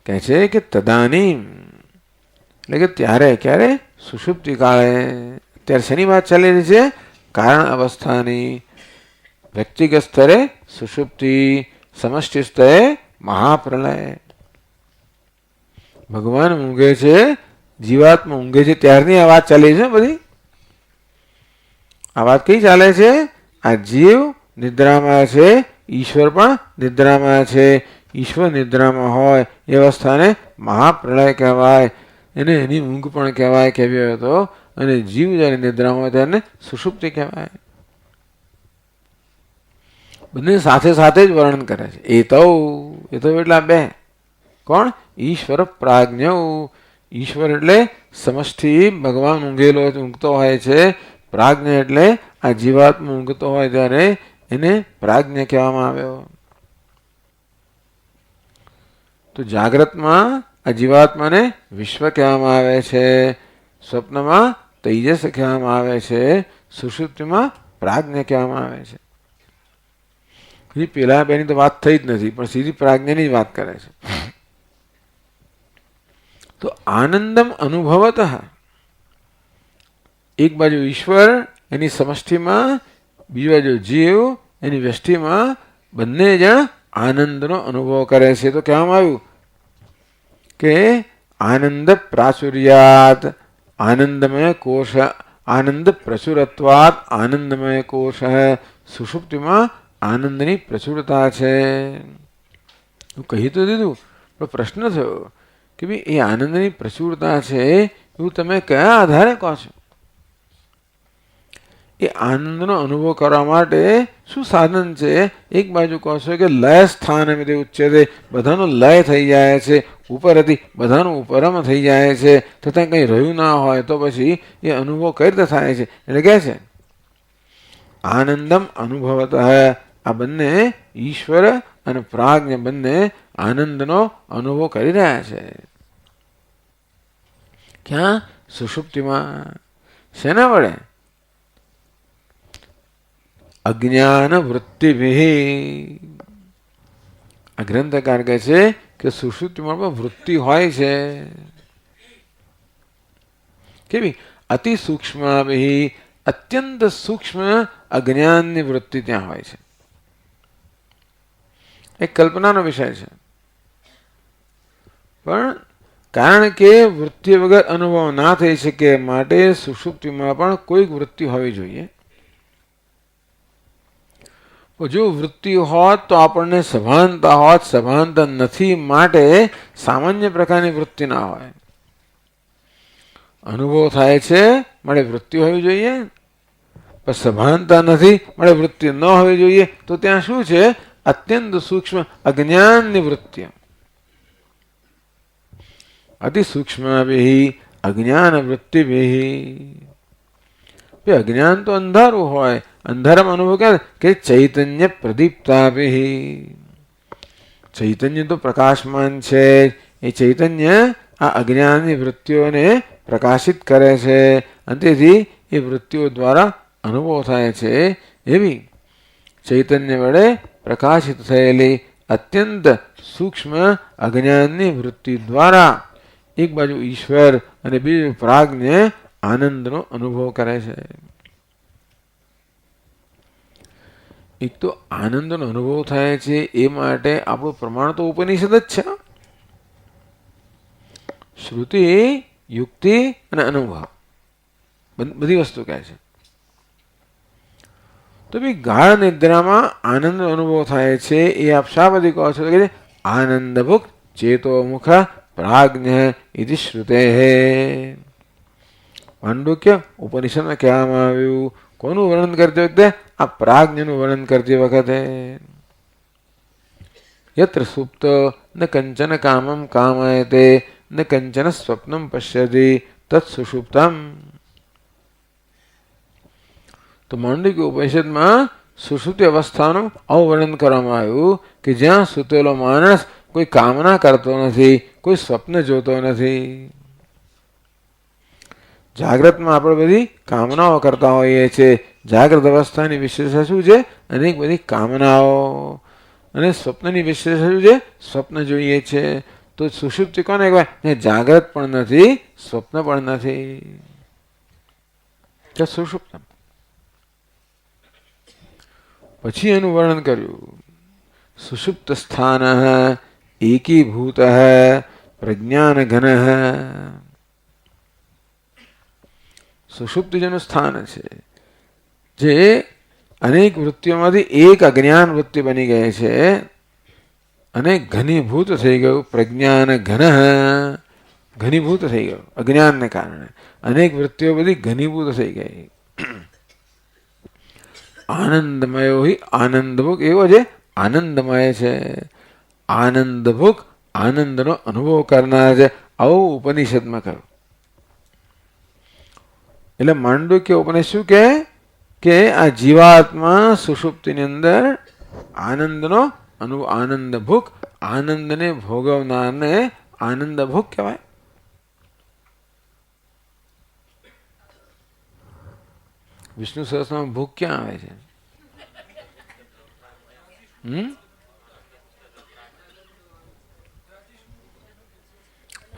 કહે છે કે તદાનીમ એટલે કે ત્યારે, ક્યારે? સુષુપ્તિ કાળે. ત્યારે શેની વાત ચાલી રહી છે? કારણ અવસ્થાની. વ્યક્તિગત સ્તરે સુષુપ્તિ, સમષ્ટિ સ્તરે મહાપ્રલય. ભગવાન ઊંઘે છે, જીવાત્મા ઊંઘે છે, ત્યારની આ વાત ચાલી છે બધી. આ વાત કઈ ચાલે છે? આ જીવ નિદ્રામાં છે, ઈશ્વર પણ નિદ્રામાં છે. ઈશ્વર નિદ્રામાં હોય એ અવસ્થાને મહાપ્રલય કહેવાય, એને એની ઊંઘ પણ કહેવાય, કેવી હોય તો. અને જીવ જ્યારે નિદ્રામાં હોય ત્યારે સુષુપ્તિ કહેવાય. બંને સાથે સાથે જ વર્ણન કરે છે. એ તો એટલા બે. કોણ? ઈશ્વર પ્રાજ્ઞ. ઈશ્વર એટલે સમષ્ટિ, ભગવાન ઊંઘતો હોય છે. પ્રાજ્ઞ એટલે આ જીવાત્મા ઊંઘતો હોય ત્યારે એને પ્રાજ્ઞ કહેવામાં આવ્યો. તો જાગ્રતમાં આ જીવાત્માને વિશ્વ કહેવામાં આવે છે, સ્વપ્નમાં તેજસ કહેવામાં આવે છે, સુષુપ્તિમાં પ્રાજ્ઞ કહેવામાં આવે છે. પેલા બેની તો વાત થઈ જ નથી, પણ સીધી પ્રાજ્ઞની જ વાત કરે છે. તો આનંદમ અનુભવતઃ, એક બાજુ ઈશ્વર એની સમષ્ટિમાં, બીજી બાજુ જીવ એની વ્યષ્ટિમાં, બંને જણ આનંદનો અનુભવ કરે છે. તો કહેવામાં આવ્યું કે આનંદ પ્રાચુર્યાત આનંદમય કોશ, આનંદ પ્રચુરત્વાત આનંદમય કોશ. સુષુપ્તિમાં આનંદની પ્રચુરતા છે. હું કહી તો દીધું, પણ પ્રશ્ન થયો કે ભાઈ એ આનંદની પ્રચુરતા છે એવું તમે કયા આધારે કહો છો? એ આનંદનો અનુભવ કરવા માટે શું સાધન છે? એક બાજુ કહો છો કે લય સ્થાન એમ તે ઉચ્ચતે, બધાનો લય થઈ જાય છે, ઉપર હતી બધાનું ઉપરમ થઈ જાય છે, તથા કંઈ રહ્યું ના હોય તો પછી એ અનુભવ કઈ રીતે થાય છે? એટલે કહે છે આનંદમ અનુભવત. આ બંને ઈશ્વર અને પ્રાજ્ઞ બંને આનંદનો અનુભવ કરી રહ્યા છે. ક્યાં? સુષુપ્તિમાં. શેના વડે? અજ્ઞાન વૃત્તિભિઃ. આ ગ્રંથકાર કહે છે કે સુષુપ્તિમાં પણ વૃત્તિ હોય છે. કેવી? અતિ સૂક્ષ્માભિઃ. અત્યંત સૂક્ષ્મ અજ્ઞાનની વૃત્તિ ત્યાં હોય છે. એક કલ્પનાનો વિષય છે, પણ કારણ કે વૃત્તિ વગર અનુભવ ના થઈ શકે માટે સુષુપ્તિમાં પણ કોઈક વૃત્તિ હોવી જોઈએ. જો વૃત્તિ હોત તો આપણને સભાનતા હોત, સભાનતા નથી માટે સામાન્ય પ્રકારની વૃત્તિ ના હોય. અનુભવ થાય છે મળે વૃત્તિ હોવી જોઈએ, પણ સભાનતા નથી મળે વૃત્તિ ન હોવી જોઈએ. તો ત્યાં શું છે? અત્યંત સૂક્ષ્મ અજ્ઞાનની વૃત્તિ. અતિ સૂક્ષ્મ બેહી અજ્ઞાન વૃત્તિ બેહી. અજ્ઞાન તો અંધારું હોય, અંધારામાં અનુભવ ક્યાં કે ચૈતન્ય પ્રદીપ્તા બેહી. ચૈતન્ય તો પ્રકાશમાન છે. એ ચૈતન્ય આ અજ્ઞાનની વૃત્તિઓને પ્રકાશિત કરે છે અને તેથી એ વૃત્તિઓ દ્વારા અનુભવ થાય છે. એવી ચૈતન્ય વડે પ્રકાશિત થયેલી અત્યંત સૂક્ષ્મ અજ્ઞાનની વૃત્તિ દ્વારા એક બાજુ ઈશ્વર અને બીજું પ્રાજ્ઞ આનંદનો અનુભવ કરે છે. એક તો આનંદનો અનુભવ થાય છે એ માટે આપણું પ્રમાણ તો ઉપનિષદ જ છે. શ્રુતિ, યુક્તિ અને અનુભવ બધી વસ્તુ કહે છે. તો ભાઈ ગાઢ નિદ્રામાં આનંદનો અનુભવ થાય છે એ આપ શા બધી કહો છો? કે આનંદભુક ચેતોમુખ પ્રાજ્ઞ ઇતિ શ્રુતે. પાંડુક્ય ઉપનિષદમાં કહેવામાં આવ્યું. કોનું વર્ણન કરતી વખતે? આ પ્રાજ્ઞનું વર્ણન કરતી વખતે. યત્ર સુપ્ત ન કંચન કામમ કામયતે ન કંચન સ્વપ્નમ પશ્યતિ તત્ સુષુપ્તમ. તો માંડવ્ય ઉપનિષદમાં સુષુપ્તિ અવસ્થાનું આવું વર્ણન કરવામાં આવ્યું કે જ્યાં સૂતેલો માણસ કોઈ કામના કરતો નથી, કોઈ સ્વપ્ન જોતો નથી. જાગ્રતમાં આપણે બધી કામનાઓ કરતા હોઈએ છીએ. જાગ્રત અવસ્થાની વિશેષતા શું છે? અનેક બધી કામનાઓ. અને સ્વપ્નની વિશેષતા શું છે? સ્વપ્ન જોઈએ છે. તો સુષુપ્તિ કોને કહેવાય? જાગ્રત પણ નથી, સ્વપ્ન પણ નથી. સુષુપ્તમ. પછી એનું વર્ણન કર્યું. સુષુપ્ત સ્થાન એકીભૂત પ્રજ્ઞાન ઘન. સુષુપ્તિ જેનું સ્થાન છે જે અનેક વૃત્તિઓમાંથી એક અજ્ઞાન વૃત્તિ બની ગઈ છે અને ઘનીભૂત થઈ ગયું. પ્રજ્ઞાન ઘન, ઘનીભૂત થઈ ગયું અજ્ઞાનને કારણે. અનેક વૃત્તિઓ બધી ઘનીભૂત થઈ ગઈ. આનંદમયો હિ આનંદભુક. એવો છે આનંદમય છે. આનંદભુક આનંદનો અનુભવ કરનાર છે. આવું ઉપનિષદમાં કહ્યું. એટલે માંડવ્ય ઉપનિષદ શું કહે કે આ જીવાત્મા સુષુપ્તિની અંદર આનંદનો અનુભવ, આનંદભુક, આનંદને ભોગવનારને આનંદભુક કહેવાય. વિષ્ણુ સહસ્ત્રમાં ભૂખ ક્યાં આવે છે?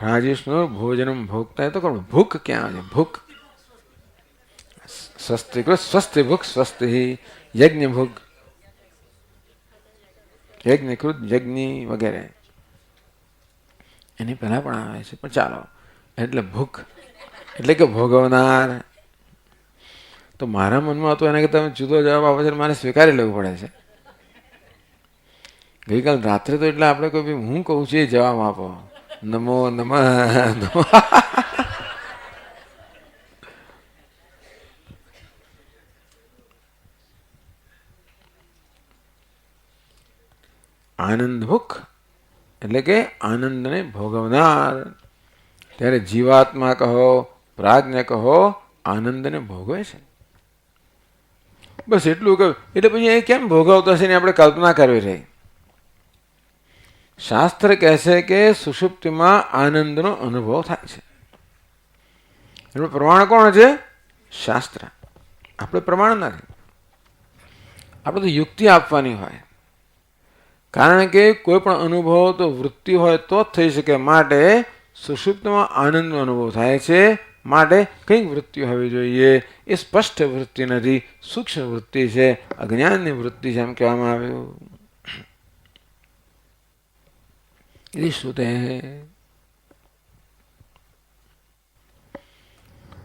રાજેશનો ભોજનમ ભોગતા. તો કોણ ભૂખ ક્યાં આવે છે? ભૂખ સ્વસ્તિકૃત સ્વસ્તિ ભૂખ સ્વસ્તિ યજ્ઞ ભૂખ, યજ્ઞકૃત યજ્ઞ વગેરે એની પહેલા પણ આવે છે. પણ ચાલો, એટલે ભૂખ એટલે કે ભોગવનાર. તો મારા મનમાં તો એના કરતા જુદો જવાબ આવે છે, મારે સ્વીકારી લેવું પડે છે. ગઈકાલ રાત્રે તો એટલે આપણે કોઈ હું કહું છું એ જવાબ આપો. નમો નમઃ નમઃ. આનંદભુક એટલે કે આનંદને ભોગવનાર. ત્યારે જીવાત્મા કહો, પ્રાજ્ઞ કહો, આનંદને ભોગવે છે. બસ એટલું કહ્યું. એટલે પછી એ કેમ ભોગવતો હશે ને આપણે કલ્પના કરવી રહી. શાસ્ત્ર કહે છે કે સુષુપ્તિમાં આનંદનો અનુભવ થાય છે. એનું પ્રમાણ કોણ છે? શાસ્ત્ર. આપણે પ્રમાણ નથી. આપણે તો યુક્તિ આપવાની હોય. કારણ કે કોઈ પણ અનુભવ તો વૃત્તિ હોય તો જ થઈ શકે. માટે સુષુપ્તમાં આનંદનો અનુભવ થાય છે. માટે કંઈક વૃત્તિ હોવી જોઈએ. એ સ્પષ્ટ વૃત્તિ નથી, સૂક્ષ્મ વૃત્તિ છે, અજ્ઞાનની વૃત્તિ છે એમ કહેવામાં આવ્યું. એ શું તે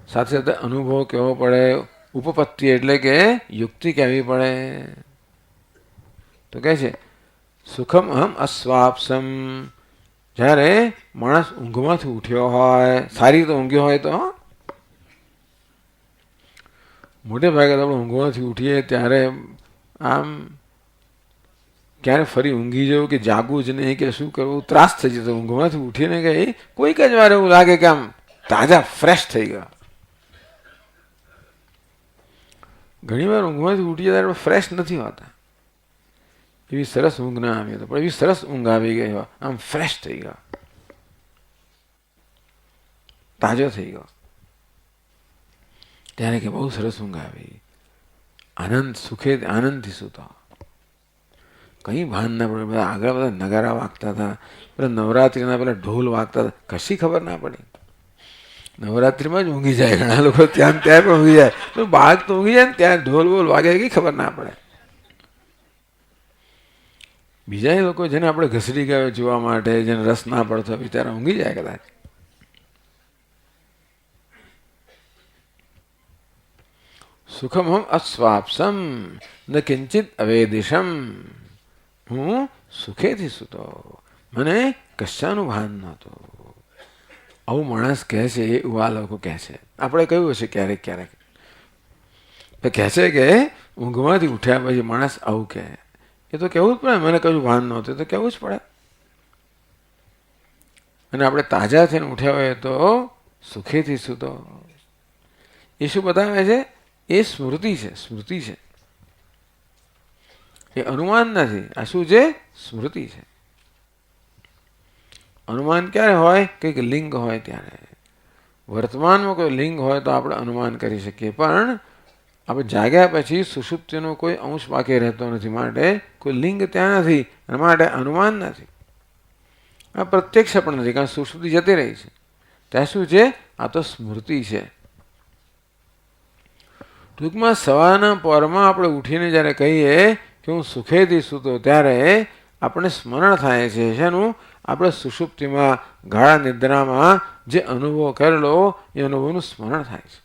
સાથે સાથે અનુભવ કહેવો પડે. ઉપપત્તિ એટલે કે યુક્તિ કહેવી પડે. તો કહે છે સુખમ અહમ અસ્વાપ્સમ. જ્યારે માણસ ઊંઘમાંથી ઉઠ્યો હોય, સારી રીતે ઊંઘ્યો હોય તો મોટે ભાગે આપણે ઊંઘમાંથી ઉઠીએ ત્યારે આમ ક્યારે ફરી ઊંઘી જવું કે જાગવું જ નહીં કે શું કરવું ત્રાસ થઈ જતો. ઊંઘમાંથી ઉઠીને કે કોઈક જ વાર એવું લાગે કે આમ તાજા ફ્રેશ થઈ ગયા. ઘણી વાર ઊંઘમાંથી ઉઠીએ ત્યારે ફ્રેશ નથી હોતા. એવી સરસ ઊંઘ ના આવી તો પણ એવી સરસ ઊંઘ આવી ગઈ હોય, આમ ફ્રેશ થઈ ગયો, તાજો થઈ ગયો, ત્યારે કે બહુ સરસ ઊંઘ આવી, આનંદ સુખે આનંદથી સૂતો, કઈ ભાન ના પડે. બધા આગળ બધા નગારા વાગતા હતા, પેલા નવરાત્રિના પેલા ઢોલ વાગતા હતા, કશી ખબર ના પડી. નવરાત્રિમાં જ ઊંઘી જાય ઘણા લોકો, ત્યાં પણ ઊંઘી જાય. તો બાળક તો ઊંઘી જાય ને ત્યાં ઢોલ બોલ વાગે કઈ ખબર ના પડે. બીજા લોકો જેને આપણે ઘસડી ગયા જોવા માટે, જેને રસ ના પડતો બિચારા ઊંઘી જાય કદાચ. સુખમ હમ અસ્વાપ્સમ ન કિંચિત અવેદિશમ. હું સુખેથી સૂતો, મને કશાનું ભાન નહોતું. આવું માણસ કહે છે, એવા લોકો કહે છે. આપણે કહ્યું હશે ક્યારેક ક્યારેક કહે છે કે ઊંઘમાંથી ઉઠ્યા પછી માણસ આવું કહે. એ તો કહેવું જ પડે, મને કશું ભાન નહોતું તો કહેવું જ પડે. અને આપણે તાજા થઈને ઉઠ્યા હોય તો સુખેથી સૂતો. એ શું બતાવે છે? એ સ્મૃતિ છે, સ્મૃતિ છે, એ અનુમાન નથી. આ શું છે? સ્મૃતિ છે. અનુમાન ક્યારે હોય? કંઈક લિંગ હોય ત્યારે. વર્તમાનમાં કોઈ લિંગ હોય તો આપણે અનુમાન કરી શકીએ, પણ આપણે જાગ્યા પછી સુષુપ્તિનો કોઈ અંશ બાકી રહેતો નથી, માટે કોઈ લિંગ ત્યાં નથી, અને માટે અનુમાન નથી. આ પ્રત્યક્ષ પણ નથી, કારણ સુષુપ્તિ જતી રહી છે. ત્યાં શું છે? આ તો સ્મૃતિ છે. ટૂંકમાં સવારના પરમાં આપણે ઉઠીને જ્યારે કહીએ કે હું સુખેથી સૂતો, ત્યારે આપણે સ્મરણ થાય છે શેનું? આપણે સુષુપ્તિમાં ગાળા નિદ્રામાં જે અનુભવ કરેલો એ અનુભવનું સ્મરણ થાય છે.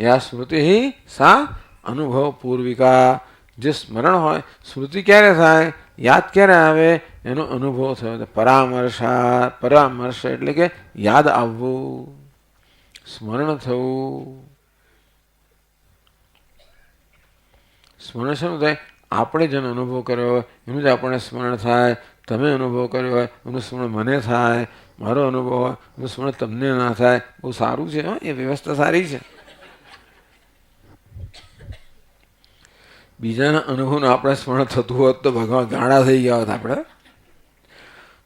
યા સ્મૃતિ સા અનુભવ પૂર્વિકા. જે સ્મરણ હોય, સ્મૃતિ ક્યારે થાય, યાદ ક્યારે આવે, એનો અનુભવ થયો. પરામર્શ એટલે કે યાદ આવવું, સ્મરણ થવું. સ્મરણ શું થાય? આપણે જેનો અનુભવ કર્યો હોય એનું જ આપણને સ્મરણ થાય. તમે અનુભવ કર્યો હોય એનું સ્મરણ મને થાય, મારો અનુભવ હોય એનું સ્મરણ તમને ના થાય. બહુ સારું છે, એ વ્યવસ્થા સારી છે. બીજાના અનુભવનું આપણે સ્મરણ થતું હોત તો ભગવાન ગાણા થઈ ગયા હોત. આપણે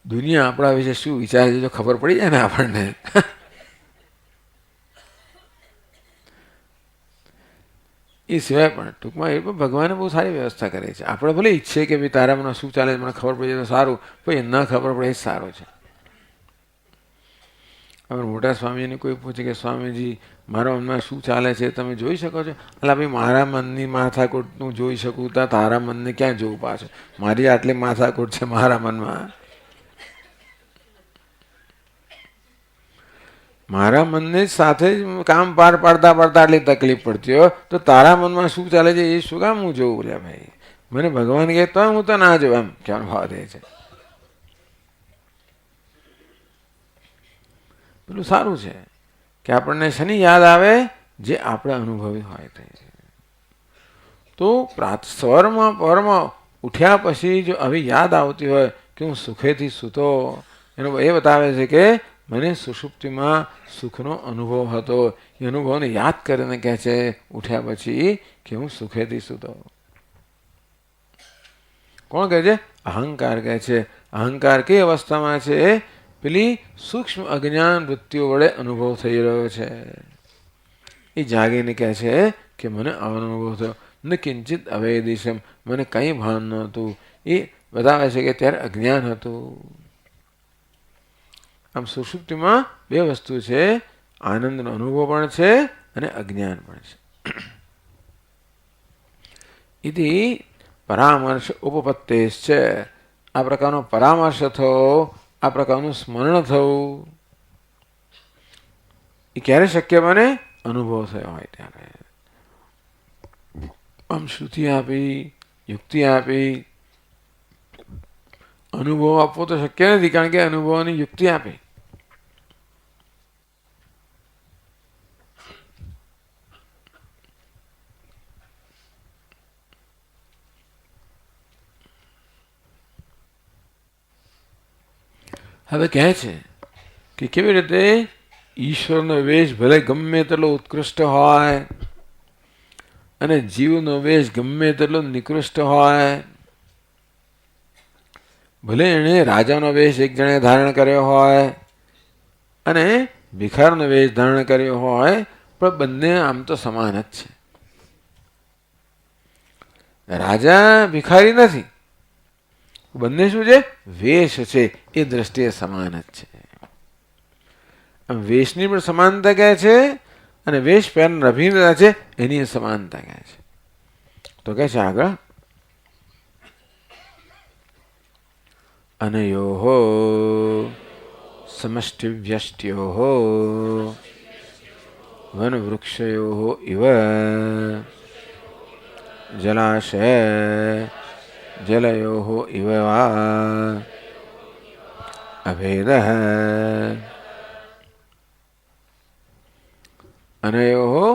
દુનિયા આપણા વિશે શું વિચારે છે જો ખબર પડી જાય ને આપણને. એ સિવાય પણ ટૂંકમાં એ પણ ભગવાને બહુ સારી વ્યવસ્થા કરી છે. આપણે ભલે ઈચ્છે કે ભાઈ તારા મને શું ચાલે મને ખબર પડી જાય તો સારું, ભાઈ ન ખબર પડે એ જ સારું છે. હવે મોટા સ્વામીને કોઈ પૂછે કે સ્વામીજી મારા મનમાં શું ચાલે છે તમે જોઈ શકો છો? એટલે ભાઈ મારા મનની માથાકૂટ હું જોઈ શકું તો તારા મનને ક્યાં જોવું પાછું? મારી આટલી માથાકૂટ છે મારા મનમાં. મારા મનને સાથે જ કામ પાર પાડતા પાડતા આટલી તકલીફ પડતી હોય તો તારા મનમાં શું ચાલે છે એ શું કામ હું જોઉં? લે ભાઈ, મને ભગવાન કહે તો હું તો ના જોઉં, એમ કહેવાનો ભાવ રહે છે. પેલું સારું છે કે આપણને શની યાદ આવે? જે આપણે અનુભવી હોય તે. તો સવારમાં પરમાં ઉઠ્યા પછી જો આવી યાદ આવતી હોય કે હું સુખેથી સૂતો, એનો એ બતાવે છે કે મને સુષુપ્તિમાં સુખનો અનુભવ હતો. એ અનુભવને યાદ કરીને કહે છે ઉઠ્યા પછી કે હું સુખેથી સૂતો. કોણ કહે છે? અહંકાર કહે છે. અહંકાર કઈ અવસ્થામાં છે? પેલી સૂક્ષ્મ અજ્ઞાન વૃત્તિઓ વડે અનુભવ થઈ રહ્યો છે. એ જાગીને કહે છે કે મને અનુભવ થયો. ન કિંચિત અવેદિશમ, મને કંઈ ભાન નહોતું. એ બતાવે છે કે ત્યારે અજ્ઞાન હતું. આમ સુષુપ્તિમાં બે વસ્તુ છે, આનંદનો અનુભવ પણ છે અને અજ્ઞાન પણ છે. ઇતિ પરામર્શ ઉપપત્તિશ્ચ. આ પ્રકારનો પરામર્શ થયો, આ પ્રકારનું સ્મરણ થયું, એ ક્યારે શક્ય બને? અનુભવ થયો હોય ત્યારે. આમ શ્રુતિ આપી યુક્તિ આપી. અનુભવ આપવો તો શક્ય નથી, કારણ કે અનુભવની યુક્તિ આપી. હવે કહે છે કે કેવી રીતે ઈશ્વરનો વેશ ભલે ગમે તેટલો ઉત્કૃષ્ટ હોય અને જીવનો વેશ ગમે તેટલો નિકૃષ્ટ હોય, ભલે એણે રાજાનો વેશ એક જણે ધારણ કર્યો હોય અને ભિખારનો વેશ ધારણ કર્યો હોય, પણ બંને આમ તો સમાન જ છે. રાજા ભિખારી નથી, બંને શું છે? વેશ છે, એ દ્રષ્ટિએ સમાન જ છે. વેશની પણ સમાનતા કહે છે અને વેશ પહેરનાર અભિનેતા છે એની સમાનતા કહે છે. તો કહે છે આગળ, અનયોહો સમષ્ટિવ્યષ્ટ્યોહો વનવૃક્ષયોહો ઇવ જલાશય જલયોહો ઇવ વા અભેદઃ. અનયોહો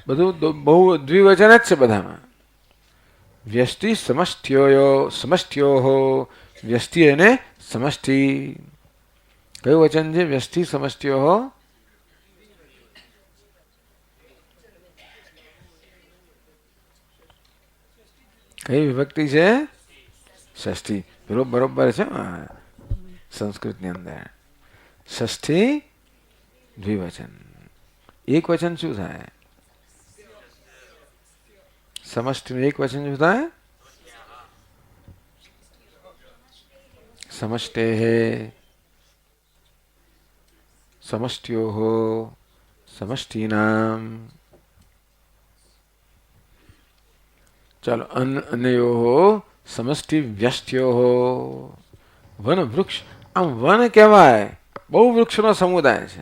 બધું બહુ દ્વિવચન જ છે બધામાં. વ્યષ્ટિ સમષ્ટ્યોહો, વ્યષ્ટિ અને સમષ્ટિ. કયું વચન છે? વ્યષ્ટિ સમષ્ટ્યોહો. કઈ વિભક્તિ છે? ષષ્ઠી. પેલો બરોબર છે સંસ્કૃતની અંદર. ષષ્ઠી દ્વિવચન. એક વચન શું થાય? સમષ્ટિનું એક વચન શું થાય? સમષ્ટેઃ સમષ્ટ્યોઃ સમષ્ટીનામ. ચાલો, અનયોઃ સમષ્ટિ વ્યષ્ટ્યોઃ વન વૃક્ષ. આમ વન કહેવાય, બહુ વૃક્ષનો સમુદાય છે.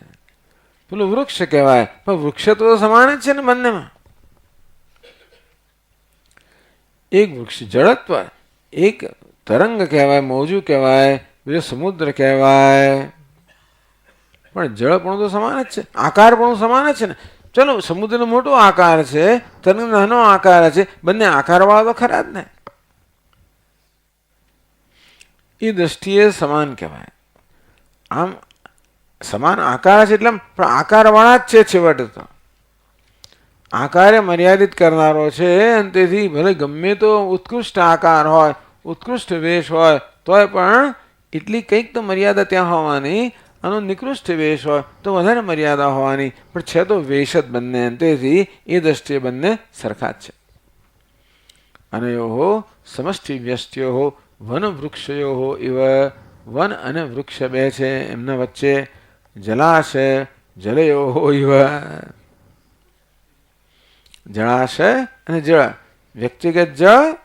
પેલું વૃક્ષ કહેવાય, પણ વૃક્ષ તો સમાન જ છે ને બંનેમાં. એક વૃક્ષ જળત્વ, એક તરંગ કહેવાય, મોજું કહેવાય, બીજો સમુદ્ર કહેવાય, પણ જળ પણ તો સમાન જ છે, આકાર પણ સમાન જ છે ને. ચલો, સમુદ્રનો મોટો આકાર છે, તરંગ નાનો આકાર છે, બંને આકારવાળા તો ખરા જ ને. એ દ્રષ્ટિએ સમાન કહેવાય. આમ સમાન આકાર છે એટલે, પણ આકારવાળા જ છે છેવટે તો. આકારે મર્યાદિત કરનારો છે, અને તેથી ભલે ગમે તો ઉત્કૃષ્ટ આકાર હોય, ઉત્કૃષ્ટ વેશ હોય, તોય પણ એટલી કંઈક તો મર્યાદા ત્યાં હોવાની. આનો નિકૃષ્ટ વેશ હોય તો વધારે મર્યાદા હોવાની, પણ છે તો વેશ જ બંને. તેથી એ દ્રષ્ટિએ બંને સરખા જ છે. અનયોઃ સમષ્ટિ વ્યષ્ટ્યોઃ વન વૃક્ષયોઃ ઇવ. વન અને વૃક્ષ બે છે, એમના વચ્ચે જલાશય જલયોઃ ઇવ. જળાશય અને જળ, વ્યક્તિગત જળ,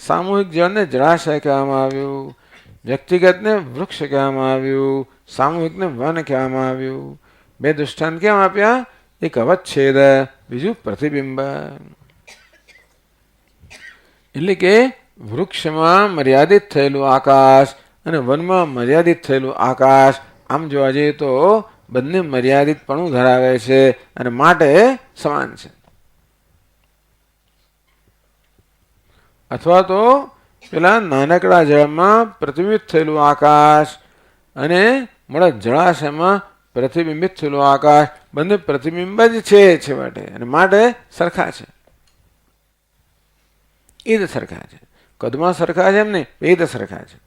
સામૂહિક જળને જળાશય કહેવામાં આવ્યું, વ્યક્તિગતને વૃક્ષ કહેવામાં આવ્યું, સામૂહિકને વન કહેવામાં આવ્યું. બે દૃષ્ટાંત કેમ આપ્યા? એક અવચ્છેદ, બીજું પ્રતિબિંબ. એટલે કે વૃક્ષમાં મર્યાદિત થયેલું આકાશ અને વનમાં મર્યાદિત થયેલું આકાશ, આમ જોવા જઈએ તો બંને મર્યાદિતપણું ધરાવે છે અને માટે સમાન છે. અથવા તો પેલા નાનકડા જળમાં પ્રતિબિંબિત થયેલું આકાશ અને મોટા જળાશયમાં પ્રતિબિંબિત થયેલું આકાશ, બંને પ્રતિબિંબ જ છે છેવટે, અને માટે સરખા છે. એ જ સરખા છે. કદમાં સરખા છે એમ નહીં, એ જ સરખા છે.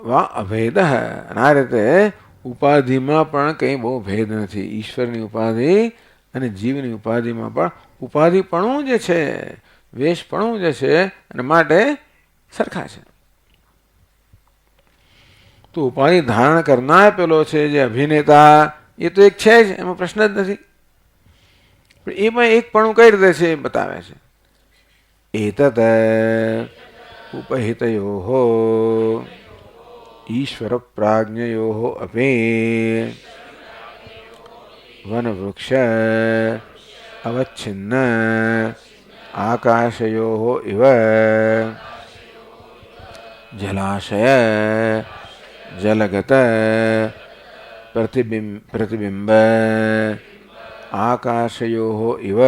વા અભેદ. આ રીતે ઉપાધિમાં પણ કંઈ બહુ ભેદ નથી. ઈશ્વરની ઉપાધિ અને જીવની ઉપાધિમાં પણ ઉપાધિપણું જે છે, વેશપણું જે છે, અને માટે સરખા છે. તો ઉપાધિ ધારણ કરનાર પેલો છે જે અભિનેતા, એ તો એક છે જ, એમાં પ્રશ્ન જ નથી. એમાં એક પણ કઈ રીતે છે એ બતાવે છે. એતત ઉપહિતયોઃ ઈશ્વર પ્રાજ્ઞયોઃ અપી વનવૃક્ષ અવચ્છિન્ન આકાશયો ઇવ જલાશય જલગત પ્રતિબિંબ આકાશયો ઇવ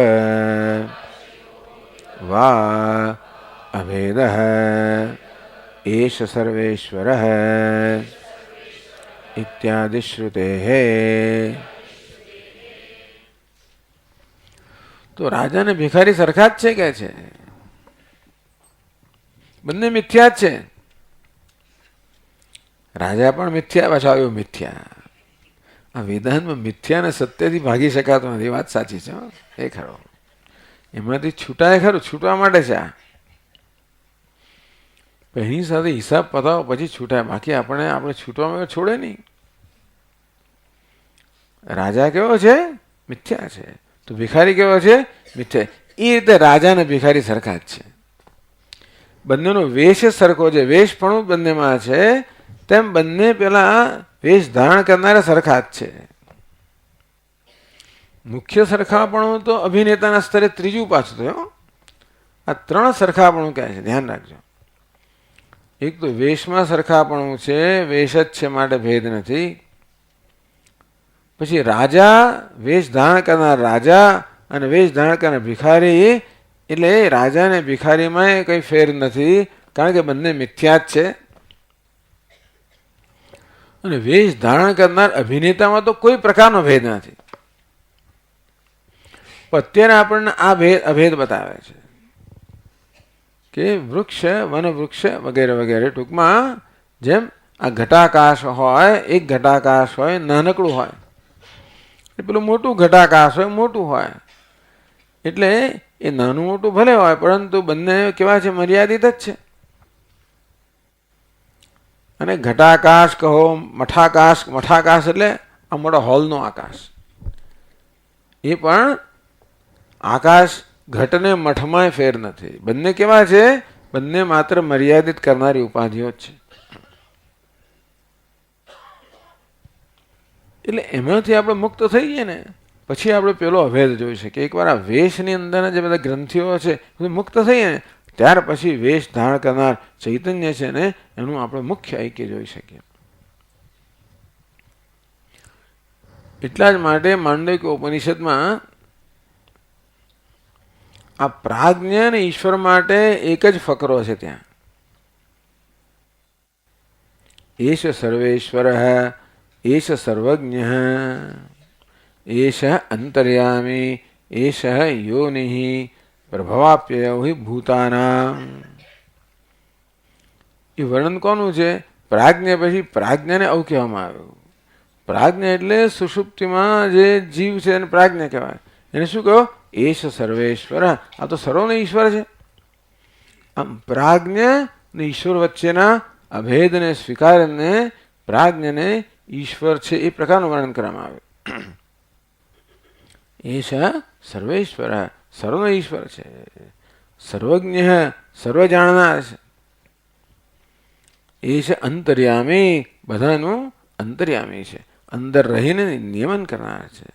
વા અભેદ એષ સર્વેશ્વર ઇત્યાદિ શ્રુતે. તો રાજા ને ભિખારી સરખા જ છે કે છે? બંને મિથ્યા જ છે. રાજા પણ મિથ્યા, પાછા આવ્યો મિથ્યા. આ વેદાંતમાં મિથ્યા ને સત્યથી ભાગી શકાતો નથી. વાત સાચી છે, એ ખરો. એમાંથી છૂટાય ખરું, છૂટવા માટે છે આ. એની સાથે હિસાબ પતાવો પછી છૂટાય, બાકી આપણે છૂટવામાં છોડે નહીં. રાજા કેવો છે? મિથ્યા છે. તો ભિખારી કેવો છે? મિથ્યા. એ રીતે રાજા અને ભિખારી સરખા જ છે. બંનેનો વેશ સરખો છે, વેશ પણ બંનેમાં છે. તેમ બંને પેલા વેશ ધારણ કરનારા સરખા જ છે. મુખ્ય સરખાપણું તો અભિનેતાના સ્તરે ત્રીજું પાછું થયો. આ ત્રણ સરખાપણું કહે છે, ધ્યાન રાખજો. એક તો વેશમાં સરખાપણું છે, વેશ જ છે માટે ભેદ નથી. પછી રાજા, વેશ ધારણ કરનાર રાજા અને વેશ ધારણ કરનાર ભિખારી, એટલે રાજા અને ભિખારીમાં કંઈ ફેર નથી, કારણ કે બંને મિથ્યા જ છે. અને વેશ ધારણ કરનાર અભિનેતામાં તો કોઈ પ્રકારનો ભેદ નથી. અત્યારે આપણને આ અભેદ બતાવે છે કે વૃક્ષ, વન વૃક્ષ વગેરે વગેરે, ટૂંકમાં જેમ આ ઘટાકાશ હોય, એક ઘટાકાશ હોય નાનકડું હોય, પેલું મોટું ઘટાકાશ હોય મોટું હોય. એટલે એ નાનું મોટું ભલે હોય, પરંતુ બંને કેવા છે? મર્યાદિત જ છે. અને ઘટાકાશ કહો, મઠાકાશ, મઠાકાશ એટલે આ મોટા હોલનો આકાશ. એ પણ આકાશ ઘટને મઠમાં ફેર નથી. બંને કેવા છે? બંને માત્ર મર્યાદિત કરનારી ઉપાધિઓ જ છે. એટલે એમાંથી આપણે મુક્ત થઈ જઈએ ને પછી આપણે પેલો અભેદ જોઈ શકીએ. એકવાર આ વેશની અંદરના જે બધા ગ્રંથિઓ છે મુક્ત થઈએ ને ત્યાર પછી વેશ ધારણ કરનાર ચૈતન્ય છે ને એનું આપણે મુખ્ય ઐક્ય જોઈ શકીએ. એટલા જ માટે માંડવ્ય ઉપનિષદમાં આ પ્રાજ્ઞ અને ઈશ્વર માટે એક જ ફકરો છે. ત્યાં એશ સર્વેશ્વર, એશ સર્વજ્ઞ, એશ અંતર્યામી, એશ યોનિ પ્રભવાપ્યયો હિ ભૂતાનામ. એ વર્ણન કોનું છે? પ્રાજ્ઞ. પછી પ્રાજ્ઞને આવું કહેવામાં આવ્યું. પ્રાજ્ઞ એટલે સુષુપ્તિમાં જે જીવ છે એને પ્રાજ્ઞ કહેવાય. એને શું કહ્યું? એશ સર્વેશ્વર. આ તો સર્વનો ઈશ્વર છે. આમ પ્રાજ્ઞ ને ઈશ્વર વચ્ચેના અભેદને સ્વીકારને પ્રાજ્ઞને ઈશ્વર છે એ પ્રકારનું વર્ણન કરવામાં આવ્યું. એશ સર્વેશ્વર, સર્વનો ઈશ્વર છે. સર્વજ્ઞ, સર્વ જાણનાર છે. એશ અંતર્યામી, બધાનું અંતર્યામી છે, અંદર રહીને નિયમન કરનાર છે.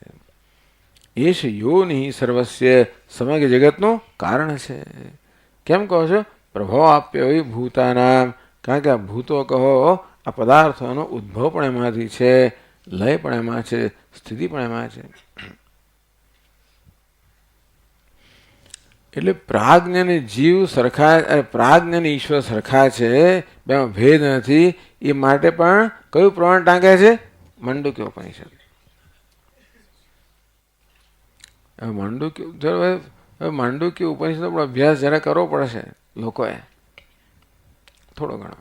એશ યોનિ સર્વસ્ય, સમગ્ર જગતનું કારણ છે. કેમ કહો છો? પ્રભાવ આપ્યો હોય ભૂતાનામ, કારણ કે આ ભૂતો કહો, આ પદાર્થોનો ઉદ્ભવ પણ એમાંથી છે, લય પણ એમાં છે, સ્થિતિ પણ એમાં છે. એટલે પ્રાજ્ઞ અને જીવ સરખા, પ્રાજ્ઞ અને ઈશ્વર સરખા છે, બેમાં ભેદ નથી. એ માટે પણ કયું પ્રમાણ ટાંકે છે? મંડુક્ય ઉપનિષદ. માંડુક્ય ઉપનિષદનો પણ અભ્યાસ જરા કરવો પડશે લોકોએ, થોડો ઘણો.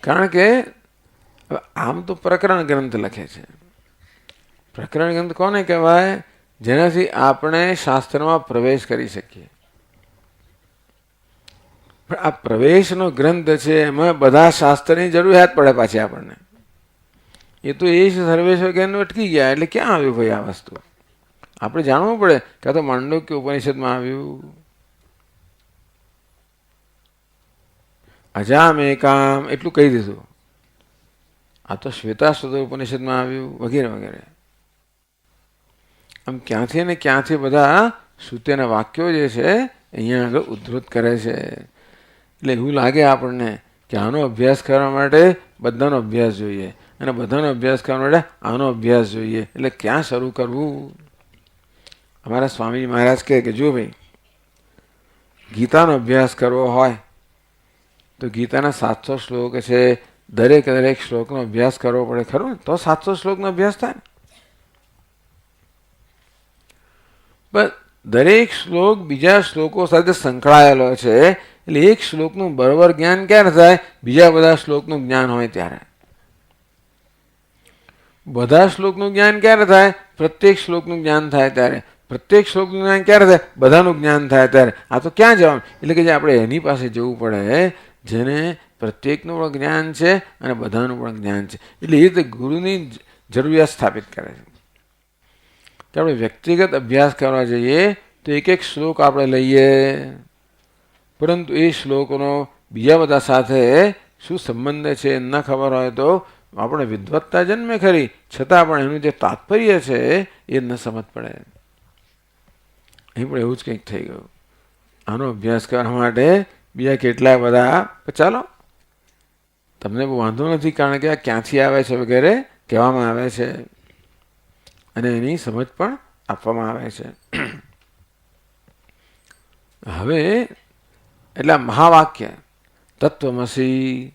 કારણ કે આમ તો પ્રકરણ ગ્રંથ લખે છે. પ્રકરણ ગ્રંથ કોને કહેવાય? જેનાથી આપણે શાસ્ત્રમાં પ્રવેશ કરી શકીએ. પણ આ પ્રવેશનો ગ્રંથ છે, એમાં બધા શાસ્ત્રની જરૂરિયાત પડે પાછી આપણને. એ તો એ સર્વેશ વગેરેનું અટકી ગયા, એટલે ક્યાં આવ્યું ભાઈ આ વસ્તુ? આપણે જાણવું પડે કે આ તો માંડવ્ય ઉપનિષદમાં આવ્યું, અજામ એકામ એટલું કહી દીધું, આ તો શ્વેતાશ્વતર ઉપનિષદમાં આવ્યું, વગેરે વગેરે. આમ ક્યાંથી ને ક્યાંથી બધા શ્રુતિના વાક્યો જે છે અહીંયા આગળ ઉદ્ધૃત કરે છે. એટલે એવું લાગે આપણને કે આનો અભ્યાસ કરવા માટે બધાનો અભ્યાસ જોઈએ અને બધાનો અભ્યાસ કરવા માટે આનો અભ્યાસ જોઈએ. એટલે ક્યાં શરૂ કરવું? અમારા સ્વામી મહારાજ કહે કે જો ભાઈ, ગીતાનો અભ્યાસ કરવો હોય તો ગીતાના 700 શ્લોક છે, દરેક શ્લોકનો અભ્યાસ કરવો પડે ખરું ને, તો 700 શ્લોકનો અભ્યાસ થાય ને. પણ દરેક શ્લોક બીજા શ્લોકો સાથે સંકળાયેલો છે. એટલે એક શ્લોકનું બરોબર જ્ઞાન ક્યારે થાય? બીજા બધા શ્લોકનું જ્ઞાન હોય ત્યારે. બધા શ્લોકનું જ્ઞાન ક્યારે થાય? પ્રત્યેક શ્લોકનું જ્ઞાન થાય ત્યારે. પ્રત્યેક શ્લોકનું જ્ઞાન ક્યારે થાય? બધાનું જ્ઞાન થાય ત્યારે. આ તો ક્યાં જવાનું? એટલે કે જે આપણે એની પાસે જવું પડે જેને પ્રત્યેકનું પણ જ્ઞાન છે અને બધાનું પણ જ્ઞાન છે. એટલે એ રીતે ગુરુની જરૂરિયાત સ્થાપિત કરે છે કે આપણે વ્યક્તિગત અભ્યાસ કરવા જઈએ તો એક એક શ્લોક આપણે લઈએ, પરંતુ એ શ્લોકનો બીજા બધા સાથે શું સંબંધ છે એ ન ખબર હોય તો આપણે વિદ્વત્તા જન્મે ખરી, છતાં પણ એનું જે તાત્પર્ય છે એ ન સમજ પડે. અહીં પણ એવું જ કંઈક થઈ ગયું. આનો અભ્યાસ કરવા માટે બીજા કેટલાય બધા, ચાલો તમને બહુ વાંધો નથી, કારણ કે આ ક્યાંથી આવે છે વગેરે કહેવામાં આવે છે અને એની સમજ પણ આપવામાં આવે છે. હવે એટલે મહાવાક્ય તત્વમસી,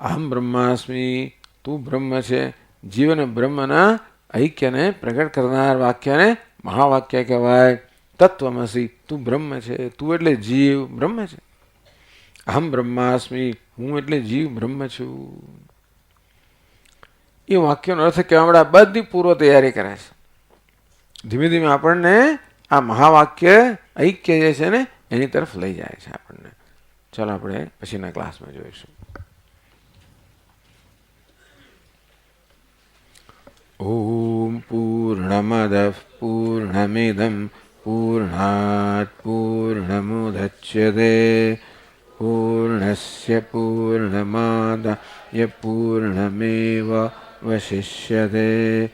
અહમ બ્રહ્માસ્મિ, તું બ્રહ્મ છે, જીવન બ્રહ્મના ઐક્યને પ્રગટ કરનાર વાક્યને મહાવાક્ય કહેવાય. તત્વમસી, તું બ્રહ્મ છે, તું એટલે જીવ બ્રહ્મ છે. અહમ બ્રહ્માસ્મિ, હું એટલે જીવ બ્રહ્મ છું. એ વાક્યનો અર્થ કહેવા માટે બધી પૂર્વ તૈયારી કરે છે. ધીમે ધીમે આપણને આ મહાવાક્ય ઐક્ય જે છે ને એની તરફ લઈ જાય છે આપણને. ચાલો આપણે પછીના ક્લાસમાં જોઈશું. ઓમ પૂર્ણમદ પૂર્ણમિદમ પૂર્ણાત પૂર્ણમુદચ્યતે પૂર્ણસ્ય પૂર્ણમાદાય પૂર્ણમેવાવશિષ્યતે.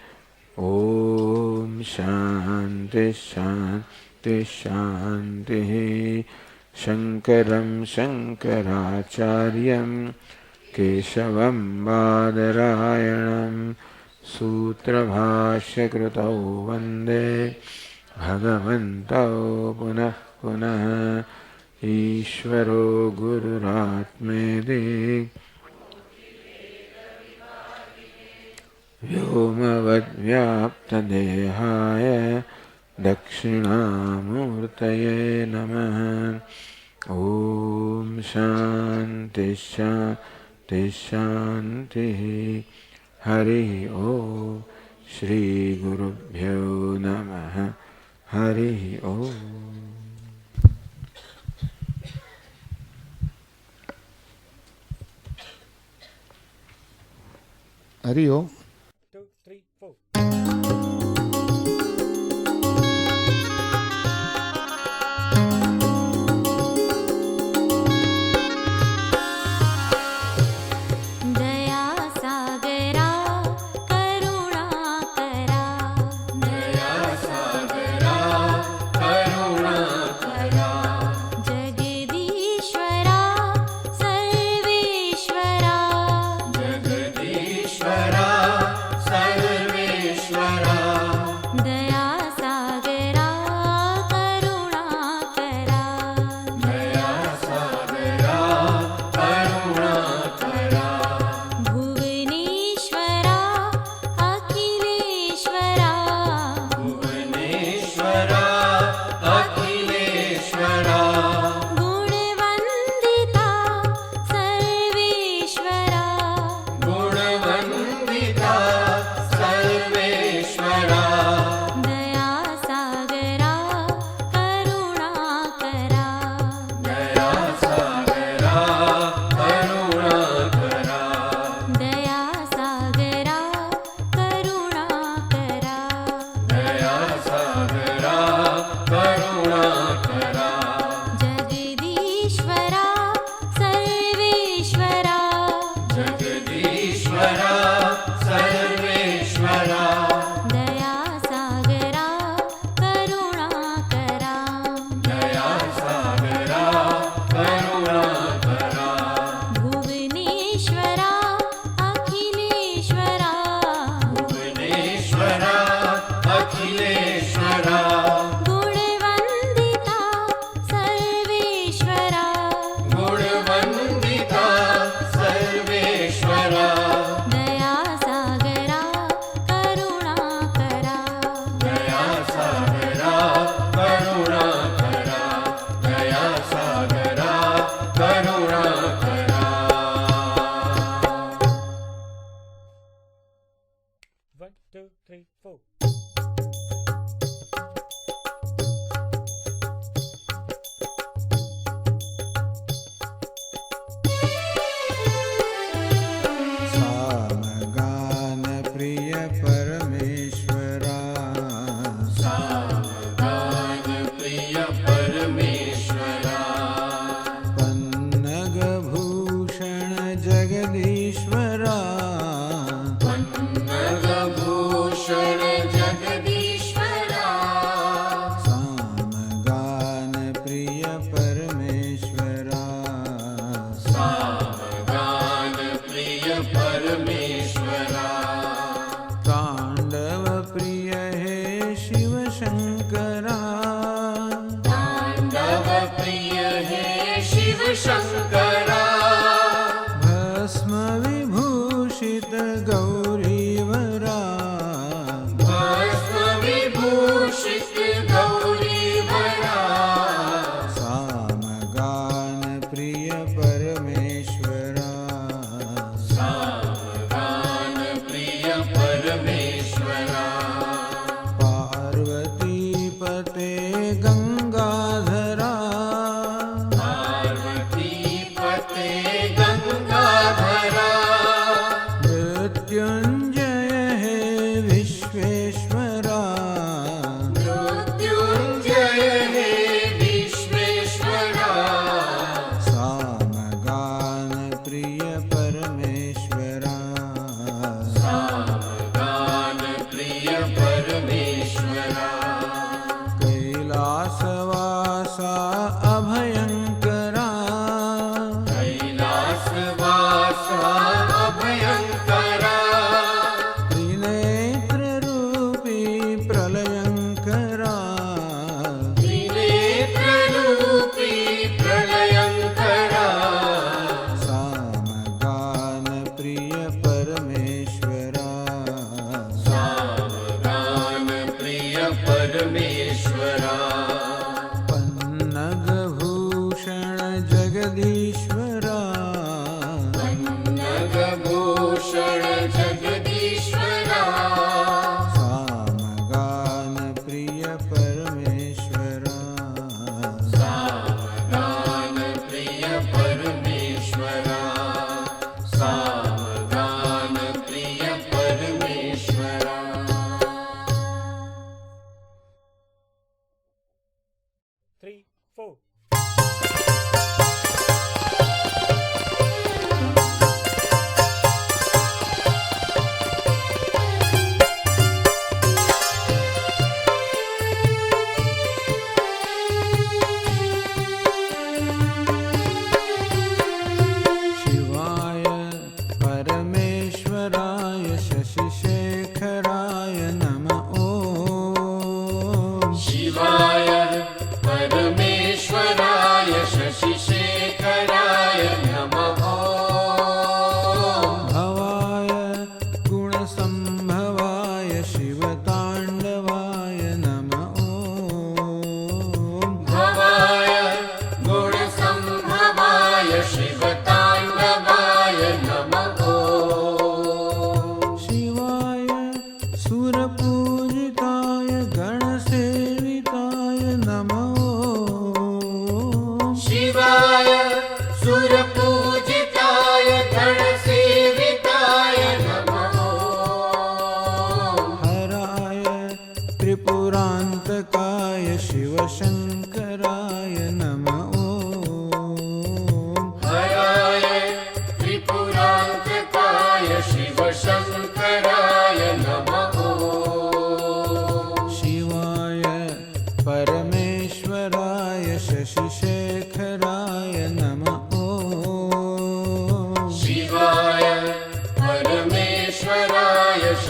ઓમ શાંતિ શાંતિ શાંતિ. શંકરં શંકરાચાર્યં કેશવં બાદરાયણં સૂત્રભાષ્યકૃતૌ વંદે ભગવन्तौ પુનઃ પુનઃ. ઈશ્વરો ગુરુરાત્મેતિ વ્યોમવદ્વ્યાપ્તદેહાય દક્ષિણામૂર્તયે નમઃ. ઓમ શાંતિ શાંતિ શાંતિ. હરિ ઓમ. શ્રી ગુરુભ્યો નમઃ. હરિ ઓમ. હરિ ઓમ. जगदीश्वरा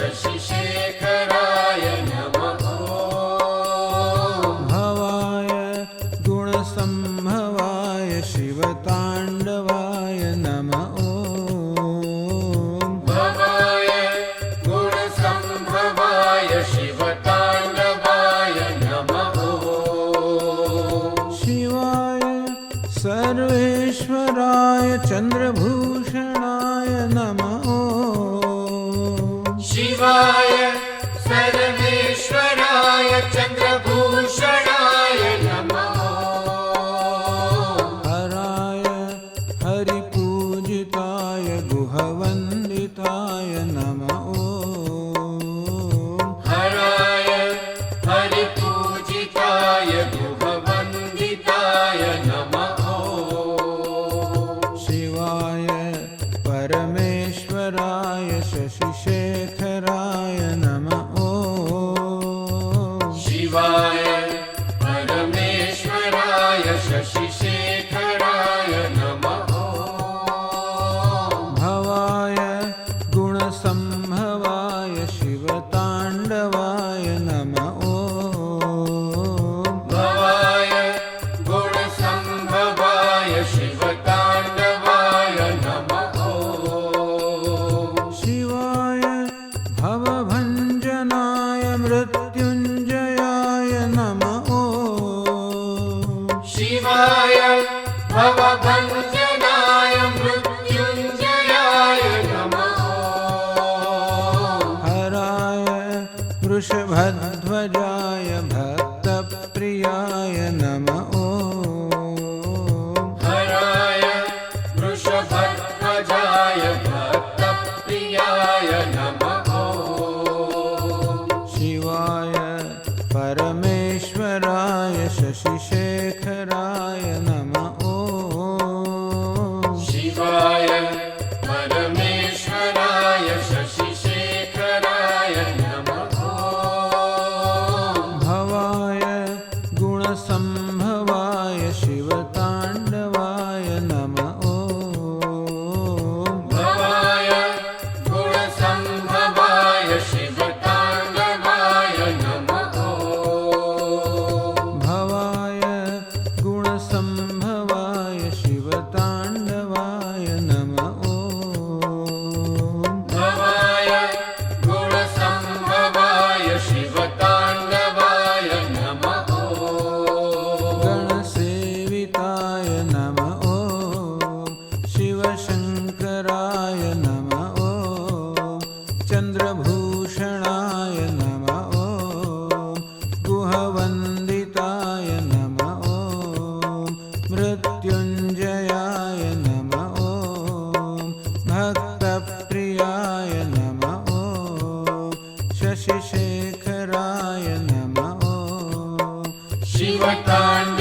शशिशेखराय नमः। चन्द्रभूषणाय नमः शिवाय सर्वेश्वराय चन्द्रभूषणाय नमः हराय हरिपूजिताय गुहवन्दिताय नमः हराय हरिपूजिताय गुहवन्दिताय नमः शिवाय परमेश्वराय शशिशेखराय नमः शिवाय परमेश्वराय शशिशेखराय नमः भवाय गुणसम्भवाय शिवताण्डवाय नमः भवाय गुणसम्भवाय शिवताण्डवाय नमः शिवाय भवभञ्जनाय मृत्युञ्जयाय नमः शिवाय भवभञ्जनाय मृत्युञ्जयाय नमः हराय वृषभध्वजाय भक्तप्रियाय नमः हराय वृषभध्वजाय भक्तप्रियाय नमः शिवाय परमेश्वराय शशिशेखराय नमः शिवाय परमेश्वराय शशिशेखराय नमः भवाय गुणसम्भवाय शिवताण्डवाय नमः भवाय गुणसम्भवाय शिवताण्डवाय नमः भवाय गुणसम्भवाय शिवताण्डवाय नमः भवाय गुणसम्भवाय शिवताण्डवाय नमः गणसेविताय नमः शिवशङ्कराय नमः चन्द्रभूषणाय नमः गुहवन्दिताय नमः मृत्युञ्जयाय नमः भक्तप्रियाय नमः शशिशेखराय नमः शिवताण्डवाय